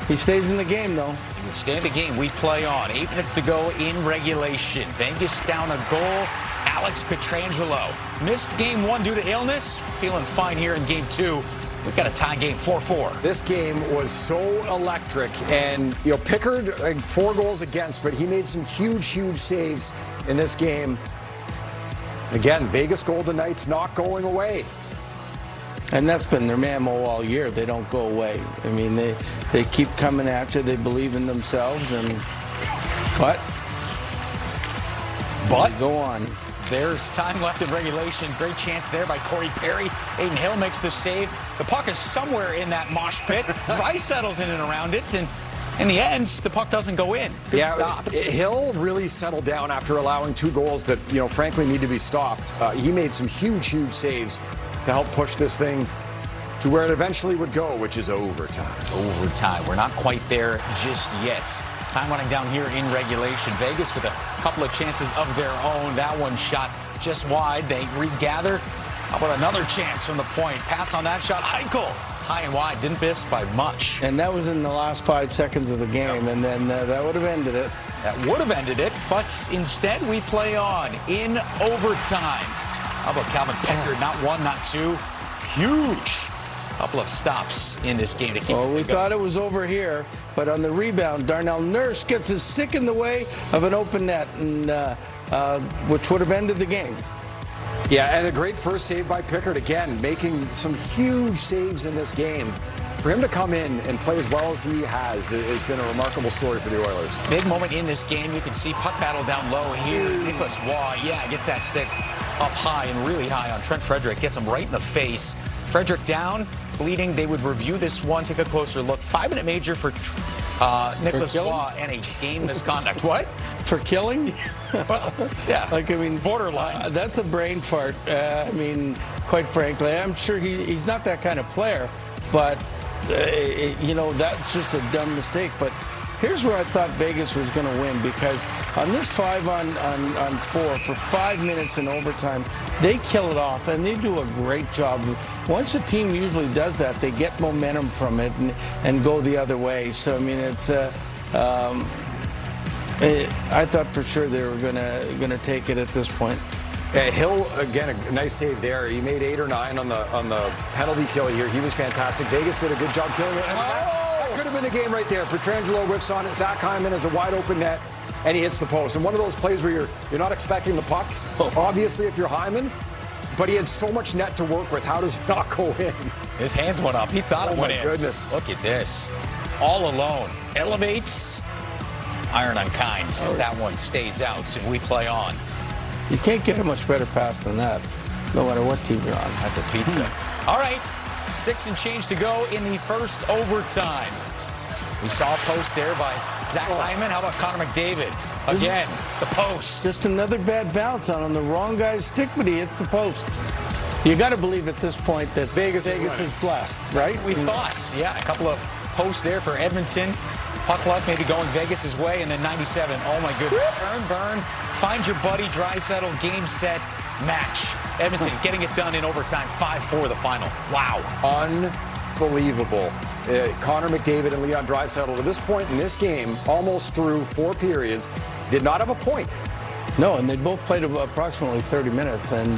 He stays in the game, though. He would stay in the game. We play on. 8 minutes to go in regulation. Vegas down a goal. Alex Pietrangelo missed game 1 due to illness. Feeling fine here in game 2. We've got a tie game 4-4. This game was so electric, and you know, Pickard 4 goals against, but he made some huge saves in this game. Again, Vegas Golden Knights not going away. And that's been their mammo all year. They don't go away. I mean, they keep coming at you. They believe in themselves, and but go on. There's time left in regulation. Great chance there by Corey Perry. Adin Hill makes the save. The puck is somewhere in that mosh pit. Dreisaitl settles in and around it, and in the end, the puck doesn't go in. Good stop. Hill really settled down after allowing 2 goals that, you know, frankly need to be stopped. He made some huge saves to help push this thing to where it eventually would go, which is overtime. Overtime. We're not quite there just yet. Time running down here in regulation. Vegas with a couple of chances of their own. That one shot just wide. They regather. How about another chance from the point? Passed on that shot. Eichel, high and wide. Didn't miss by much. And that was in the last 5 seconds of the game, and then that would have ended it. That would have ended it, but instead we play on in overtime. How about Calvin Pickard? Not 1, not 2. Huge. Couple of stops in this game to keep Well, we thought it was over here, but on the rebound, Darnell Nurse gets his stick in the way of an open net, and which would have ended the game. Yeah, and a great first save by Pickard again, making some huge saves in this game. for him to come in and play as well as he has been a remarkable story for the Oilers. Big moment in this game. You can see puck battle down low here. Nicholas Waugh, gets that stick up high and really high on Trent Frederic. Gets him right in the face. Frederic down, bleeding. They would review this one, take a closer look. 5-minute major for Nicholas Waugh and a game misconduct. What? For killing? Well, yeah. Like, I mean, borderline. That's a brain fart. I mean, quite frankly, I'm sure he's not that kind of player, but, that's just a dumb mistake. But here's where I thought Vegas was going to win, because on this 5-on-4 for 5 minutes in overtime, they kill it off, and they do a great job. Once a team usually does that, they get momentum from it and go the other way. So, I mean, it's I thought for sure they were gonna take it at this point. Hill, again, a nice save there. He made 8 or 9 on the penalty kill here. He was fantastic. Vegas did a good job killing it. That could have been the game right there. Pietrangelo whiffs on it. Zach Hyman has a wide open net, and he hits the post. And one of those plays where you're not expecting the puck, obviously, if you're Hyman, but he had so much net to work with. How does it not go in? His hands went up. He thought it went in. Oh, my goodness. Look at this. All alone. Elevates. Iron unkind as that one stays out, so we play on. You can't get a much better pass than that, no matter what team you're on. That's a pizza. All right, 6 and change to go in the first overtime. We saw a post there by Zach Hyman. How about Connor McDavid? Again, the post. Just another bad bounce on the wrong guy's stick, but he hits the post. You got to believe at this point that Vegas is blessed, right? We thought, a couple of posts there for Edmonton. Puck luck maybe going Vegas' way, and then 97. Oh, my goodness. Turn, burn, find your buddy, Draisaitl, game, set, match. Edmonton getting it done in overtime, 5-4 the final. Wow. Unbelievable. Connor McDavid and Leon Draisaitl, to this point in this game, almost through 4 periods, did not have a point. No, and they both played approximately 30 minutes. And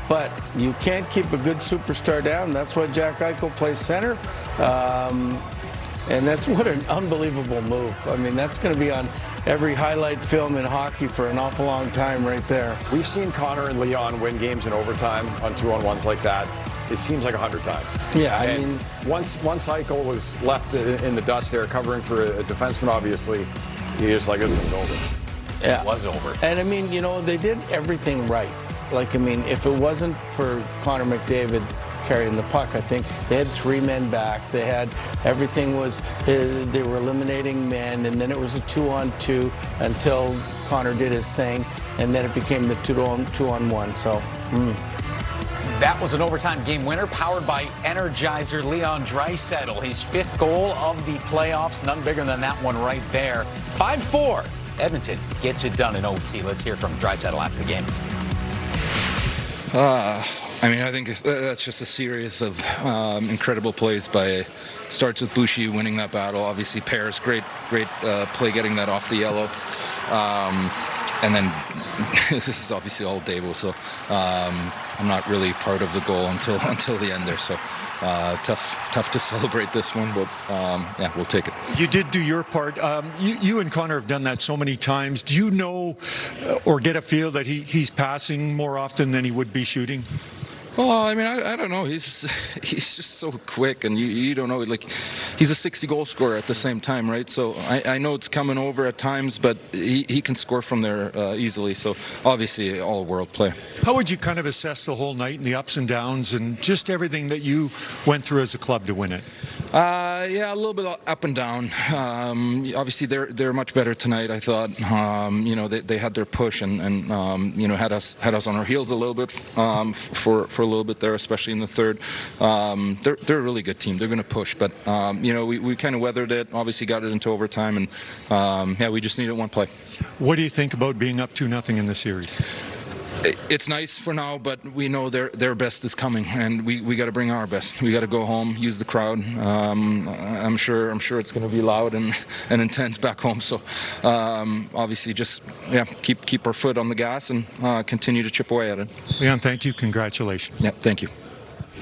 but you can't keep a good superstar down. That's why Jack Eichel plays center. And that's what an unbelievable move. I mean, that's going to be on every highlight film in hockey for an awful long time right there. We've seen Connor and Leon win games in overtime on 2-on-1s like that. It seems like 100 times. Yeah, I mean, once Eichel was left in the dust there, covering for a defenseman, obviously, you're just like, this thing's over. Yeah. It was over. And I mean, they did everything right. Like, I mean, if it wasn't for Connor McDavid carrying the puck, I think they had 3 men back. They had everything they were eliminating men, and then it was a 2-on-2 until Connor did his thing, and then it became the 2-on-1. So. That was an overtime game winner powered by Energizer. Leon Draisaitl, his 5th goal of the playoffs. None bigger than that one right there. 5-4. Edmonton gets it done in OT. Let's hear from Draisaitl after the game. I think that's just a series of incredible plays starts with Boucher winning that battle. Obviously, Pear's great play getting that off the yellow. And then this is obviously all Davo, so I'm not really part of the goal until the end there. So tough to celebrate this one, but we'll take it. You did do your part. You and Connor have done that so many times. Do you know or get a feel that he's passing more often than he would be shooting? Well, I mean, I don't know. He's just so quick, and you don't know. Like, he's a 60 goal scorer at the same time, right? So I know it's coming over at times, but he can score from there easily. So obviously, all world play. How would you kind of assess the whole night and the ups and downs and just everything that you went through as a club to win it? A little bit up and down. Obviously, they're much better tonight, I thought. They had their push and had us on our heels a little bit for a little bit there, especially in the third. They're a really good team. They're going to push, but we kind of weathered it. Obviously, got it into overtime, and we just needed one play. What do you think about being up 2-0 in the series? It's nice for now, but we know their best is coming, and we got to bring our best. We got to go home, use the crowd. I'm sure it's going to be loud and intense back home. So obviously, just keep our foot on the gas and continue to chip away at it. Leon, thank you. Congratulations. Yeah, thank you.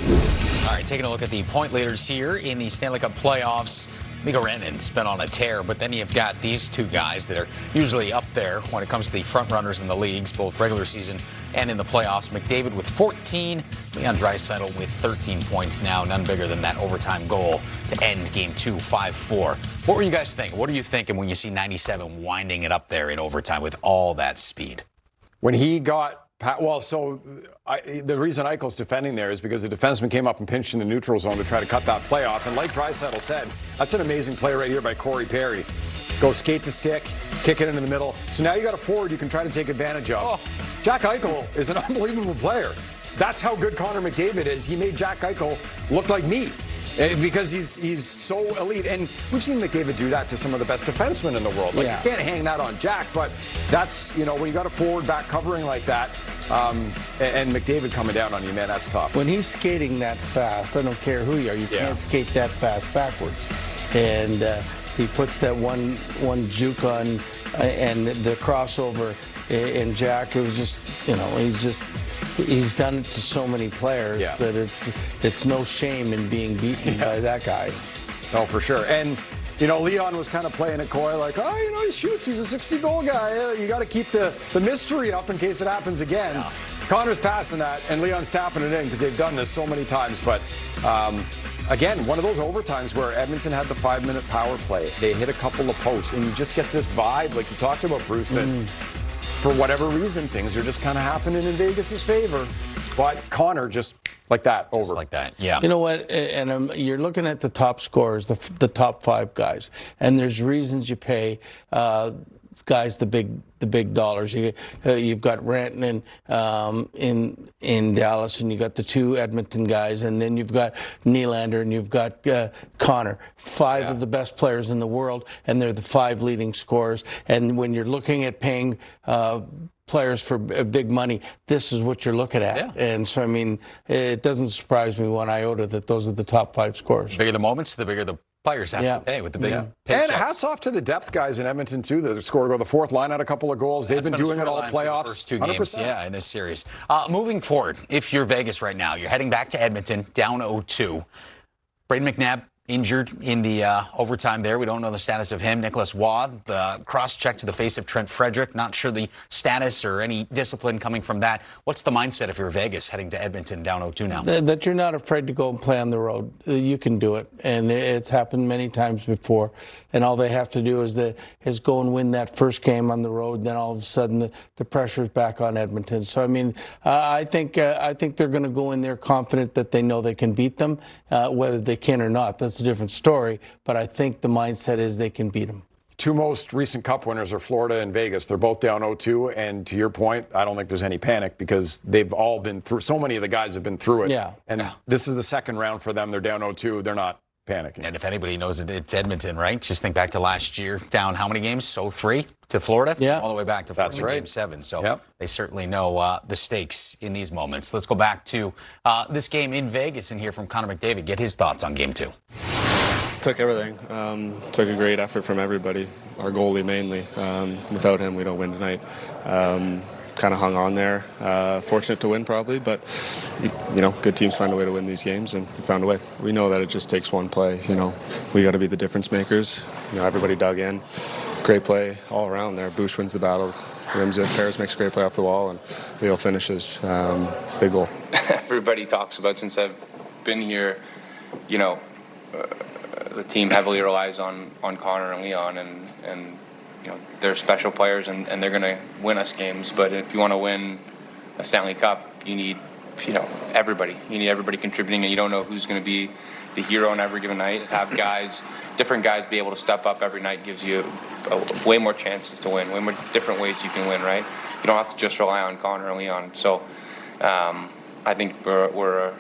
All right, taking a look at the point leaders here in the Stanley Cup playoffs. Mikko Rantanen's been on a tear, but then you've got these two guys that are usually up there when it comes to the front runners in the leagues, both regular season and in the playoffs. McDavid with 14, Leon Draisaitl with 13 points now, none bigger than that overtime goal to end Game 2, 5-4. What were you guys thinking? What are you thinking when you see 97 winding it up there in overtime with all that speed? When he got the reason Eichel's defending there is because the defenseman came up and pinched in the neutral zone to try to cut that play off. And like Draisaitl said, that's an amazing play right here by Corey Perry. Go skate to stick, kick it into the middle. So now you got a forward you can try to take advantage of. Oh. Jack Eichel is an unbelievable player. That's how good Connor McDavid is. He made Jack Eichel look like me. Because he's so elite. And we've seen McDavid do that to some of the best defensemen in the world. You can't hang that on Jack, but that's, when you got a forward back covering like that, and McDavid coming down on you, man, that's tough. When he's skating that fast, I don't care who you are, you can't skate that fast backwards. And he puts that one juke on and the crossover, and Jack, it was just, he's done it to so many players that it's no shame in being beaten by that guy. No, for sure. And, Leon was kind of playing it coy, like, he shoots. He's a 60-goal guy. You got to keep the mystery up in case it happens again. Yeah. Connor's passing that, and Leon's tapping it in because they've done this so many times. But, again, one of those overtimes where Edmonton had the 5-minute power play. They hit a couple of posts, and you just get this vibe, like you talked about, Bruce, that for whatever reason, things are just kind of happening in Vegas' favor. But Connor just like that, over. Just like that, yeah. You know what? And you're looking at the top scorers, the top 5 guys, and there's reasons you pay guys the big dollars. You've got Rantanen in Dallas, and you got the 2 Edmonton guys, and then you've got Nylander, and you've got Connor. 5 of the best players in the world, and they're the 5 leading scorers. And when you're looking at paying players for big money, this is what you're looking at. Yeah. And so, it doesn't surprise me one iota that those are the top 5 scorers. The bigger the moments, the bigger the players have to pay with the big paychecks. And hats off to the depth guys in Edmonton, too. They scored the fourth line, had a couple of goals. They've been doing it all playoffs. First 2 games, in this series. Moving forward, if you're Vegas right now, you're heading back to Edmonton, down 0-2. Brayden McNabb injured in the overtime there. We don't know the status of him. Nicholas Waugh, the cross-check to the face of Trent Frederick. Not sure the status or any discipline coming from that. What's the mindset if you're Vegas heading to Edmonton down 0-2 now? That you're not afraid to go and play on the road. You can do it. And it's happened many times before. And all they have to do is go and win that first game on the road. Then all of a sudden the pressure's back on Edmonton. So, I think they're going to go in there confident that they know they can beat them. Whether they can or not, that's a different story. But I think the mindset is they can beat them. 2 most recent Cup winners are Florida and Vegas. They're both down 0-2. And to your point, I don't think there's any panic because they've all been through. So many of the guys have been through it. Yeah. And this is the second round for them. They're down 0-2. They're not panicking. And if anybody knows it, it's Edmonton, right? Just think back to last year, down how many games? 3 to Florida? Yeah. All the way back to Florida. That's right. Game 7. So they certainly know the stakes in these moments. Let's go back to this game in Vegas and hear from Connor McDavid. Get his thoughts on Game 2. Took everything. Took a great effort from everybody. Our goalie mainly. Without him, we don't win tonight. Kind of hung on there. Fortunate to win probably, but good teams find a way to win these games, and we found a way. We know that it just takes one play. We got to be the difference makers. Everybody dug in. Great play all around there. Bush wins the battle. Rims it. Paris makes a great play off the wall, and Leo finishes. Big goal. Everybody talks about since I've been here, the team heavily relies on Connor and Leon, and they're special players, and they're going to win us games. But if you want to win a Stanley Cup, you need everybody. You need everybody contributing, and you don't know who's going to be the hero on every given night. To have different guys be able to step up every night gives you way more chances to win, way more different ways you can win, right? You don't have to just rely on Connor and Leon. So I think we're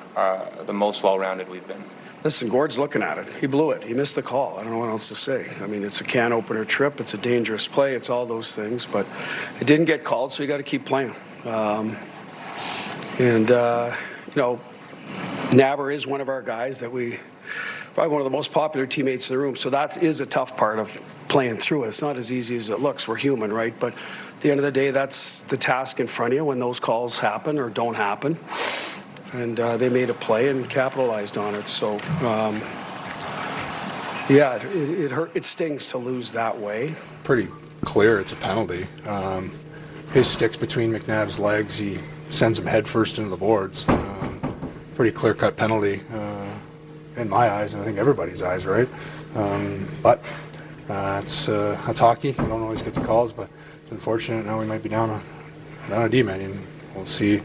the most well-rounded we've been. Listen, Gord's looking at it. He blew it. He missed the call. I don't know what else to say. It's a can opener trip. It's a dangerous play. It's all those things. But it didn't get called, so you got to keep playing. Nabber is one of our guys that probably one of the most popular teammates in the room. So that is a tough part of playing through it. It's not as easy as it looks. We're human, right? But at the end of the day, that's the task in front of you when those calls happen or don't happen. And they made a play and capitalized on it. So, Yeah, it hurt. It stings to lose that way. Pretty clear it's a penalty. His stick's between McNabb's legs. He sends him head first into the boards. Pretty clear-cut penalty in my eyes, and I think everybody's eyes, right? But it's hockey. You don't always get the calls, but it's unfortunate. Now we might be down a D-man, and we'll see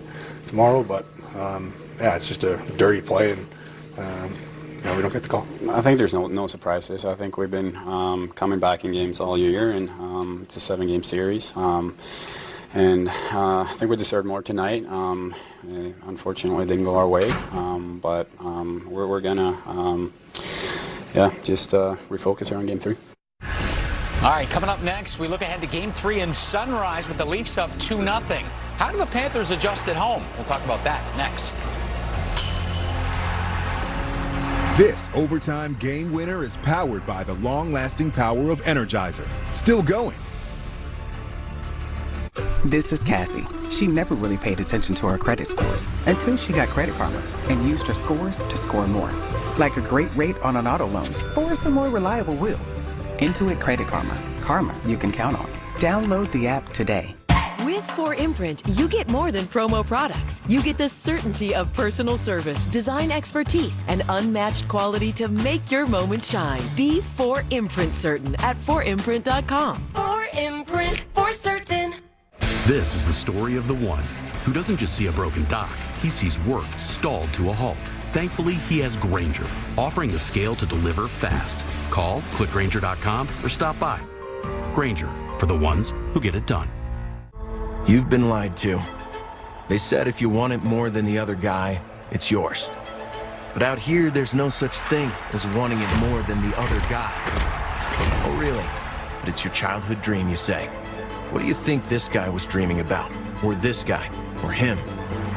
tomorrow. But yeah, it's just a dirty play, and we don't get the call. I think there's no surprises. I think we've been coming back in games all year, and it's a 7-game series. And I think we deserved more tonight. Unfortunately, it didn't go our way. But we're gonna, just refocus here on Game 3. All right, coming up next, we look ahead to Game 3 in Sunrise with the Leafs up 2-0. How do the Panthers adjust at home? We'll talk about that next. This overtime game winner is powered by the long-lasting power of Energizer. Still going. This is Cassie. She never really paid attention to her credit scores until she got Credit Karma and used her scores to score more. Like a great rate on an auto loan or some more reliable wheels. Intuit Credit Karma. Karma you can count on. Download the app today. With 4imprint, you get more than promo products. You get the certainty of personal service, design expertise, and unmatched quality to make your moment shine. Be 4imprint certain at 4imprint.com. 4imprint, for certain. This is the story of the one who doesn't just see a broken dock, he sees work stalled to a halt. Thankfully, he has Grainger, offering the scale to deliver fast. Call, click Grainger.com, or stop by. Grainger, for the ones who get it done. You've been lied to. They said if you want it more than the other guy, it's yours. But out here, there's no such thing as wanting it more than the other guy. Oh, really? But it's your childhood dream, you say. What do you think this guy was dreaming about? Or this guy? Or him?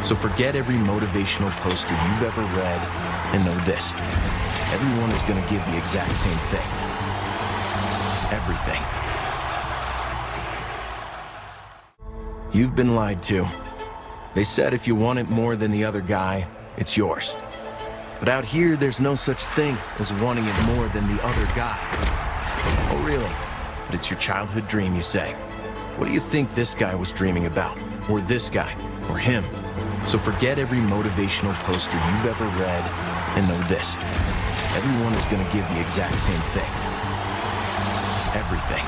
So forget every motivational poster you've ever read and know this. Everyone is going to give the exact same thing. Everything. You've been lied to. They said if you want it more than the other guy, it's yours. But out here, there's no such thing as wanting it more than the other guy. Oh, really? But it's your childhood dream, you say. What do you think this guy was dreaming about? Or this guy? Or him? So forget every motivational poster you've ever read and know this. Everyone is going to give the exact same thing. Everything.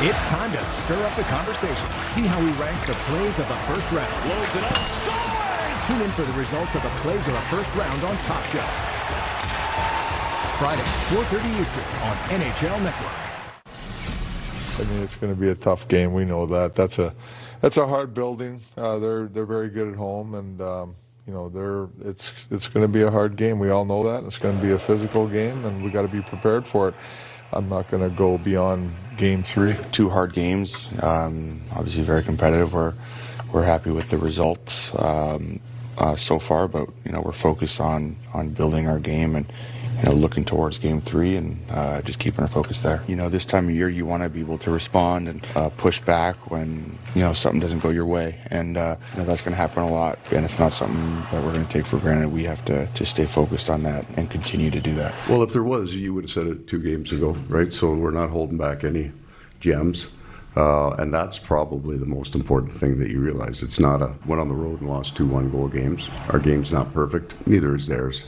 It's time to stir up the conversation. See how we rank the plays of the first round. Loads it up, scores! Tune in for the results of the plays of the first round on Top Shelf. Friday, 4:30 Eastern on NHL Network. I mean, it's going to be a tough game. We know that. That's a hard building. They're very good at home, and it's going to be a hard game. We all know that. It's going to be a physical game, and we got to be prepared for it. I'm not going to go beyond Game 3. 2 hard games. Obviously, very competitive. We're happy with the results so far, but we're focused on building our game and looking towards Game 3 and just keeping our focus there. This time of year, you want to be able to respond and push back when something doesn't go your way, and that's going to happen a lot. And it's not something that we're going to take for granted. We have to just stay focused on that and continue to do that. Well, if there was, you would have said it 2 games ago, right? So we're not holding back any gems. And that's probably the most important thing that you realize. It's not went on the road and lost 2 one-goal games. Our game's not perfect. Neither is theirs.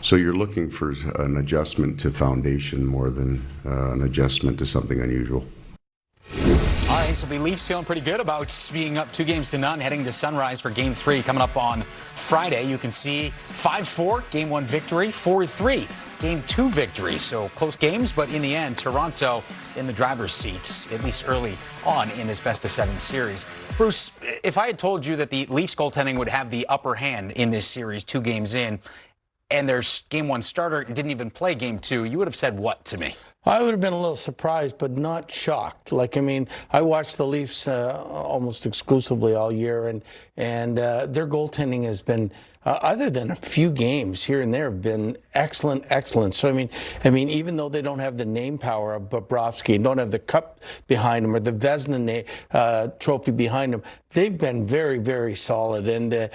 So you're looking for an adjustment to foundation more than an adjustment to something unusual. All right, so the Leafs feeling pretty good about being up 2-0, heading to Sunrise for Game 3 coming up on Friday. You can see 5-4 Game 1 victory, 4-3 Game 2 victory. So close games, but in the end, Toronto in the driver's seats, at least early on in this best-of-7 series. Bruce, if I had told you that the Leafs goaltending would have the upper hand in this series 2 games in, and their Game 1 starter didn't even play Game 2, you would have said what to me? I would have been a little surprised, but not shocked. I watched the Leafs almost exclusively all year, and their goaltending has been other than a few games here and there, have been excellent. So I mean, even though they don't have the name power of Bobrovsky, don't have the cup behind him or the Vezina trophy behind him, they've been very, very solid. And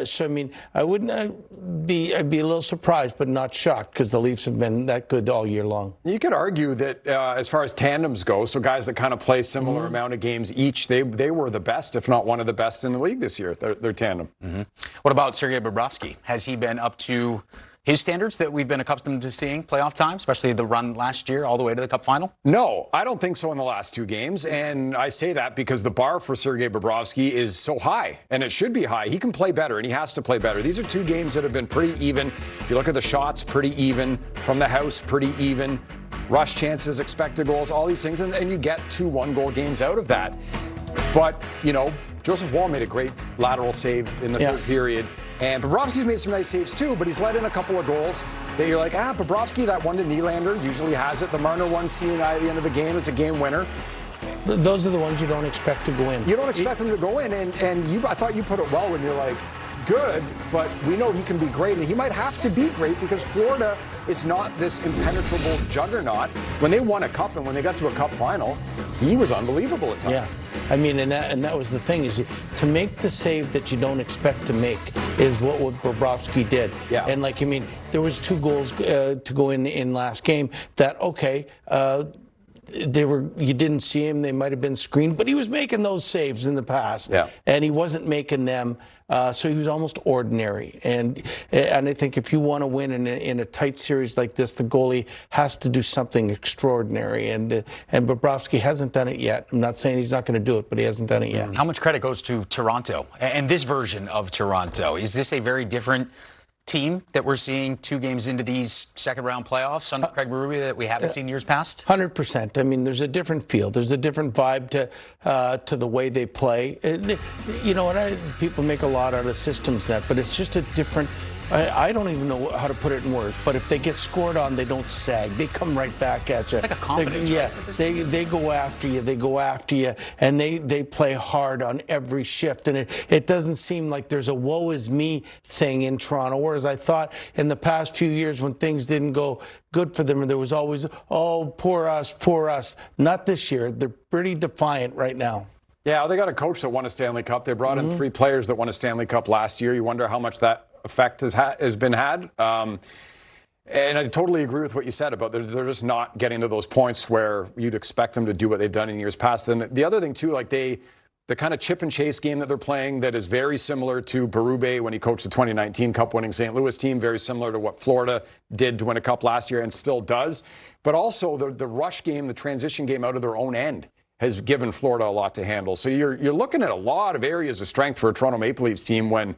so I mean, I'd be a little surprised, but not shocked, because the Leafs have been that good all year long. You could argue that as far as tandems go, so guys that kind of play similar amount of games each, they were the best, if not one of the best in the league this year, their tandem. What about Sergei Bobrovsky? Has he been up to his standards that we've been accustomed to seeing playoff time, especially the run last year all the way to the Cup final? No, I don't think so in the last 2 games. And I say that because the bar for Sergei Bobrovsky is so high, and it should be high. He can play better, and he has to play better. These are 2 games that have been pretty even. If you look at the shots, pretty even. From the house, pretty even. Rush chances, expected goals, all these things. And you get 2 one-goal games out of that. But, Joseph Woll made a great lateral save in the third period. And Bobrovsky's made some nice saves too, but he's let in a couple of goals that you're like, Bobrovsky, that one to Nylander usually has it. The Marner one seeing at the end of the game is a game winner. Those are the ones you don't expect to go in. You don't expect them to go in, and I thought you put it well when you're like, good, but we know he can be great, and he might have to be great because Florida is not this impenetrable juggernaut. When they won a cup and when they got to a cup final, he was unbelievable at times. Yeah. I mean, and that was the thing, is to make the save that you don't expect to make is what Bobrovsky did. Yeah. And there was 2 goals to go in last game that, you didn't see him, they might have been screened, but he was making those saves in the past. Yeah. And he wasn't making them, so he was almost ordinary. And I think if you want to win in a tight series like this, the goalie has to do something extraordinary. And Bobrovsky hasn't done it yet. I'm not saying he's not going to do it, but he hasn't done it yet. How much credit goes to Toronto and this version of Toronto? Is this a very different team that we're seeing 2 games into these second-round playoffs under Craig Berube that we haven't seen years past? 100%. I mean, there's a different feel. There's a different vibe to the way they play. People make a lot out of systems but it's just a different. I don't even know how to put it in words, but if they get scored on, they don't sag. They come right back at you. Like a confidence, right? They go after you. And they play hard on every shift. And it doesn't seem like there's a woe is me thing in Toronto, whereas I thought in the past few years when things didn't go good for them, there was always, poor us. Not this year. They're pretty defiant right now. Yeah, they got a coach that won a Stanley Cup. They brought in 3 players that won a Stanley Cup last year. You wonder how much that effect has been had. And I totally agree with what you said about they're just not getting to those points where you'd expect them to do what they've done in years past. And the other thing, too, the kind of chip and chase game that they're playing that is very similar to Berube when he coached the 2019 Cup-winning St. Louis team, very similar to what Florida did to win a Cup last year and still does. But also the rush game, the transition game out of their own end has given Florida a lot to handle. So you're looking at a lot of areas of strength for a Toronto Maple Leafs team when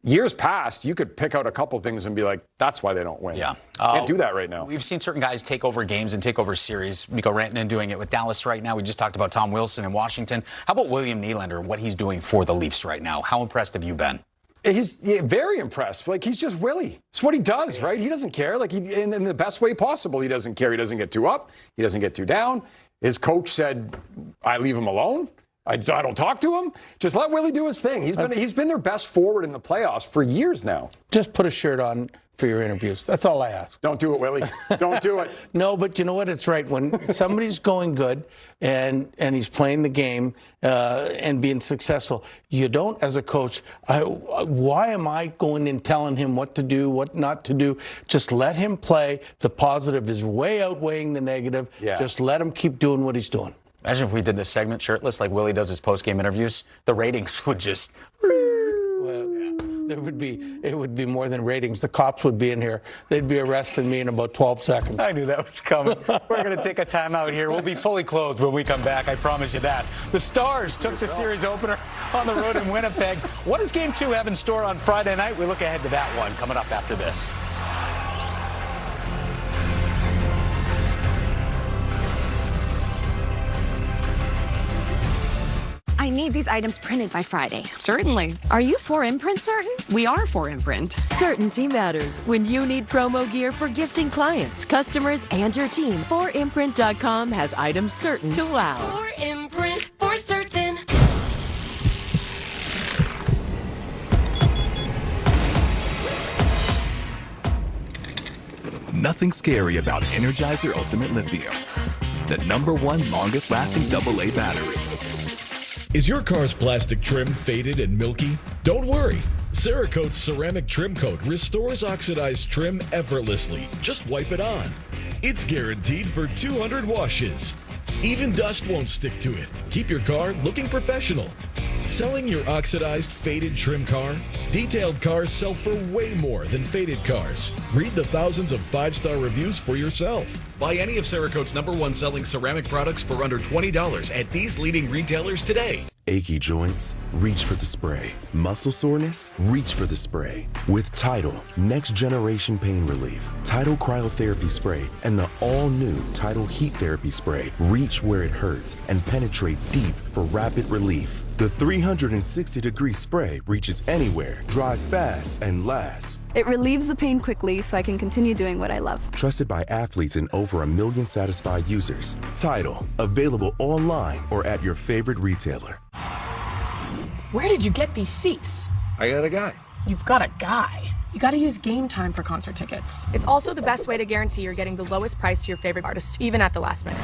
years past, you could pick out a couple things and be like, that's why they don't win. Yeah. Can't do that right now. We've seen certain guys take over games and take over series. Mikko Rantanen doing it with Dallas right now. We just talked about Tom Wilson in Washington. How about William Nylander, what he's doing for the Leafs right now? How impressed have you been? He's very impressed. He's just Willie. It's what he does, right? He doesn't care. In the best way possible, he doesn't care. He doesn't get too up. He doesn't get too down. His coach said, I leave him alone. I don't talk to him. Just let Willie do his thing. He's been their best forward in the playoffs for years now. Just put a shirt on for your interviews. That's all I ask. Don't do it, Willie. Don't do it. No, but you know what? It's right. When somebody's going good and he's playing the game and being successful, you don't, as a coach, why am I going and telling him what to do, what not to do? Just let him play. The positive is way outweighing the negative. Yeah. Just let him keep doing what he's doing. Imagine if we did this segment shirtless like Willie does his post-game interviews. The ratings would just... It would be more than ratings. The cops would be in here. They'd be arresting me in about 12 seconds. I knew that was coming. We're going to take a timeout here. We'll be fully clothed when we come back. I promise you that. The Stars took the series opener on the road in Winnipeg. What does Game 2 have in store on Friday night? We look ahead to that one coming up after this. I need these items printed by Friday. Certainly. Are you for Imprint Certain? We are for Imprint. Certainty matters when you need promo gear for gifting clients, customers, and your team. 4imprint.com has items certain to wow. For Imprint, for certain. nothing scary about Energizer Ultimate Lithium, the #1 longest-lasting AA battery. Is your car's plastic trim faded and milky? Don't worry. Cerakote's ceramic trim coat restores oxidized trim effortlessly. Just wipe it on. It's guaranteed for 200 washes. Even dust won't stick to it. Keep your car looking professional. Selling your oxidized, faded trim car? Detailed cars sell for way more than faded cars. Read the thousands of 5-star reviews for yourself. Buy any of Cerakote's #1 selling ceramic products for under $20 at these leading retailers today. Achy joints? Reach for the spray. Muscle soreness? Reach for the spray. With Tidal, next generation pain relief, Tidal Cryotherapy Spray, and the all-new Tidal Heat Therapy Spray reach where it hurts and penetrate deep for rapid relief. The 360-degree spray reaches anywhere, dries fast, and lasts. It relieves the pain quickly so I can continue doing what I love. Trusted by athletes and over 1 million satisfied users. Tidal, available online or at your favorite retailer. Where did you get these seats? I got a guy. You've got a guy. You gotta use Game Time for concert tickets. It's also the best way to guarantee you're getting the lowest price to your favorite artist, even at the last minute.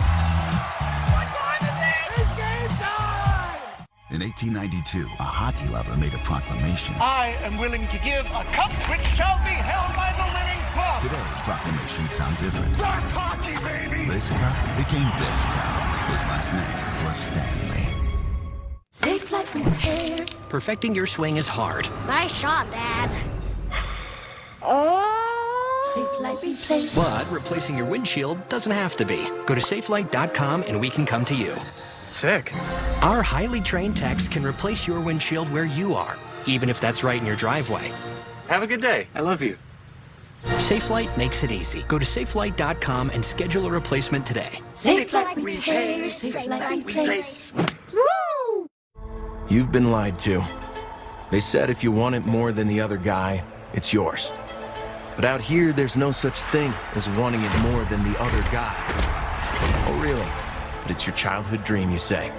In 1892, a hockey lover made a proclamation. I am willing to give a cup which shall be held by the winning club. Today, proclamations sound different. That's hockey, baby! This cup became this cup. His last name was Stanley. Safe Flight Repair. Perfecting your swing is hard. Nice shot, Dad. Oh. Safe Flight Replace. But replacing your windshield doesn't have to be. Go to safelight.com and we can come to you. Sick. Our highly trained techs can replace your windshield where you are, even if that's right in your driveway. Have a good day. I love you. SafeLight makes it easy. Go to safelight.com and schedule a replacement today. Safe Flight Repair. Safe Flight Replace. Woo! You've been lied to. They said if you want it more than the other guy, it's yours. But out here, there's no such thing as wanting it more than the other guy. Oh, really? But it's your childhood dream, you say.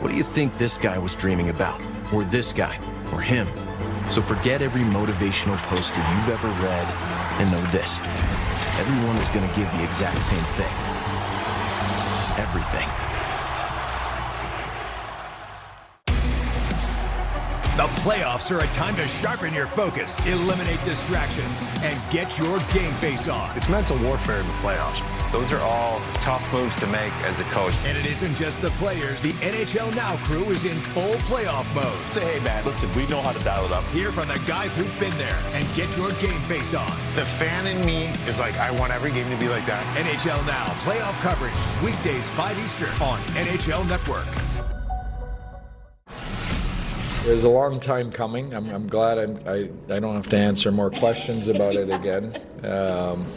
What do you think this guy was dreaming about? Or this guy? Or him? So forget every motivational poster you've ever read and know this. Everyone is going to give the exact same thing. Everything. The playoffs are a time to sharpen your focus, eliminate distractions, and get your game face on. It's mental warfare in the playoffs. Those are all tough moves to make as a coach. And it isn't just the players. The NHL Now crew is in full playoff mode. Say, hey, man, listen, we know how to dial it up. Hear from the guys who've been there and get your game face on. The fan in me is like, I want every game to be like that. NHL Now playoff coverage, weekdays 5 Eastern on NHL Network. It was a long time coming. I'm glad I don't have to answer more questions about it again.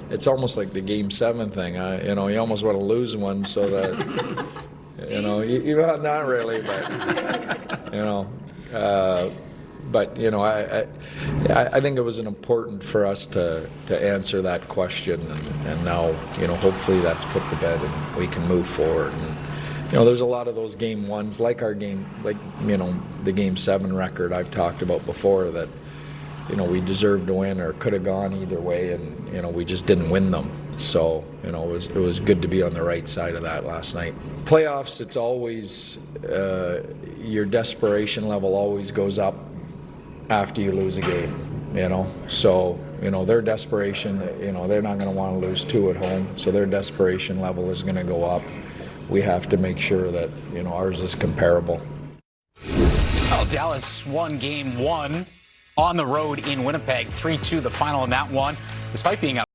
It's almost like the Game 7 thing. You almost want to lose one so that, you not really, but, I think it was important for us to answer that question, and now, hopefully that's put to bed and we can move forward. And, there's a lot of those Game 1s, like our game, the Game 7 record I've talked about before that, we deserved to win or could have gone either way, and, we just didn't win them. So, it was good to be on the right side of that last night. Playoffs, it's always, your desperation level always goes up after you lose a game, So, their desperation, they're not going to want to lose 2 at home, so their desperation level is going to go up. We have to make sure that, ours is comparable. Well, Dallas won Game 1 on the road in Winnipeg, 3-2 the final in that one, despite being up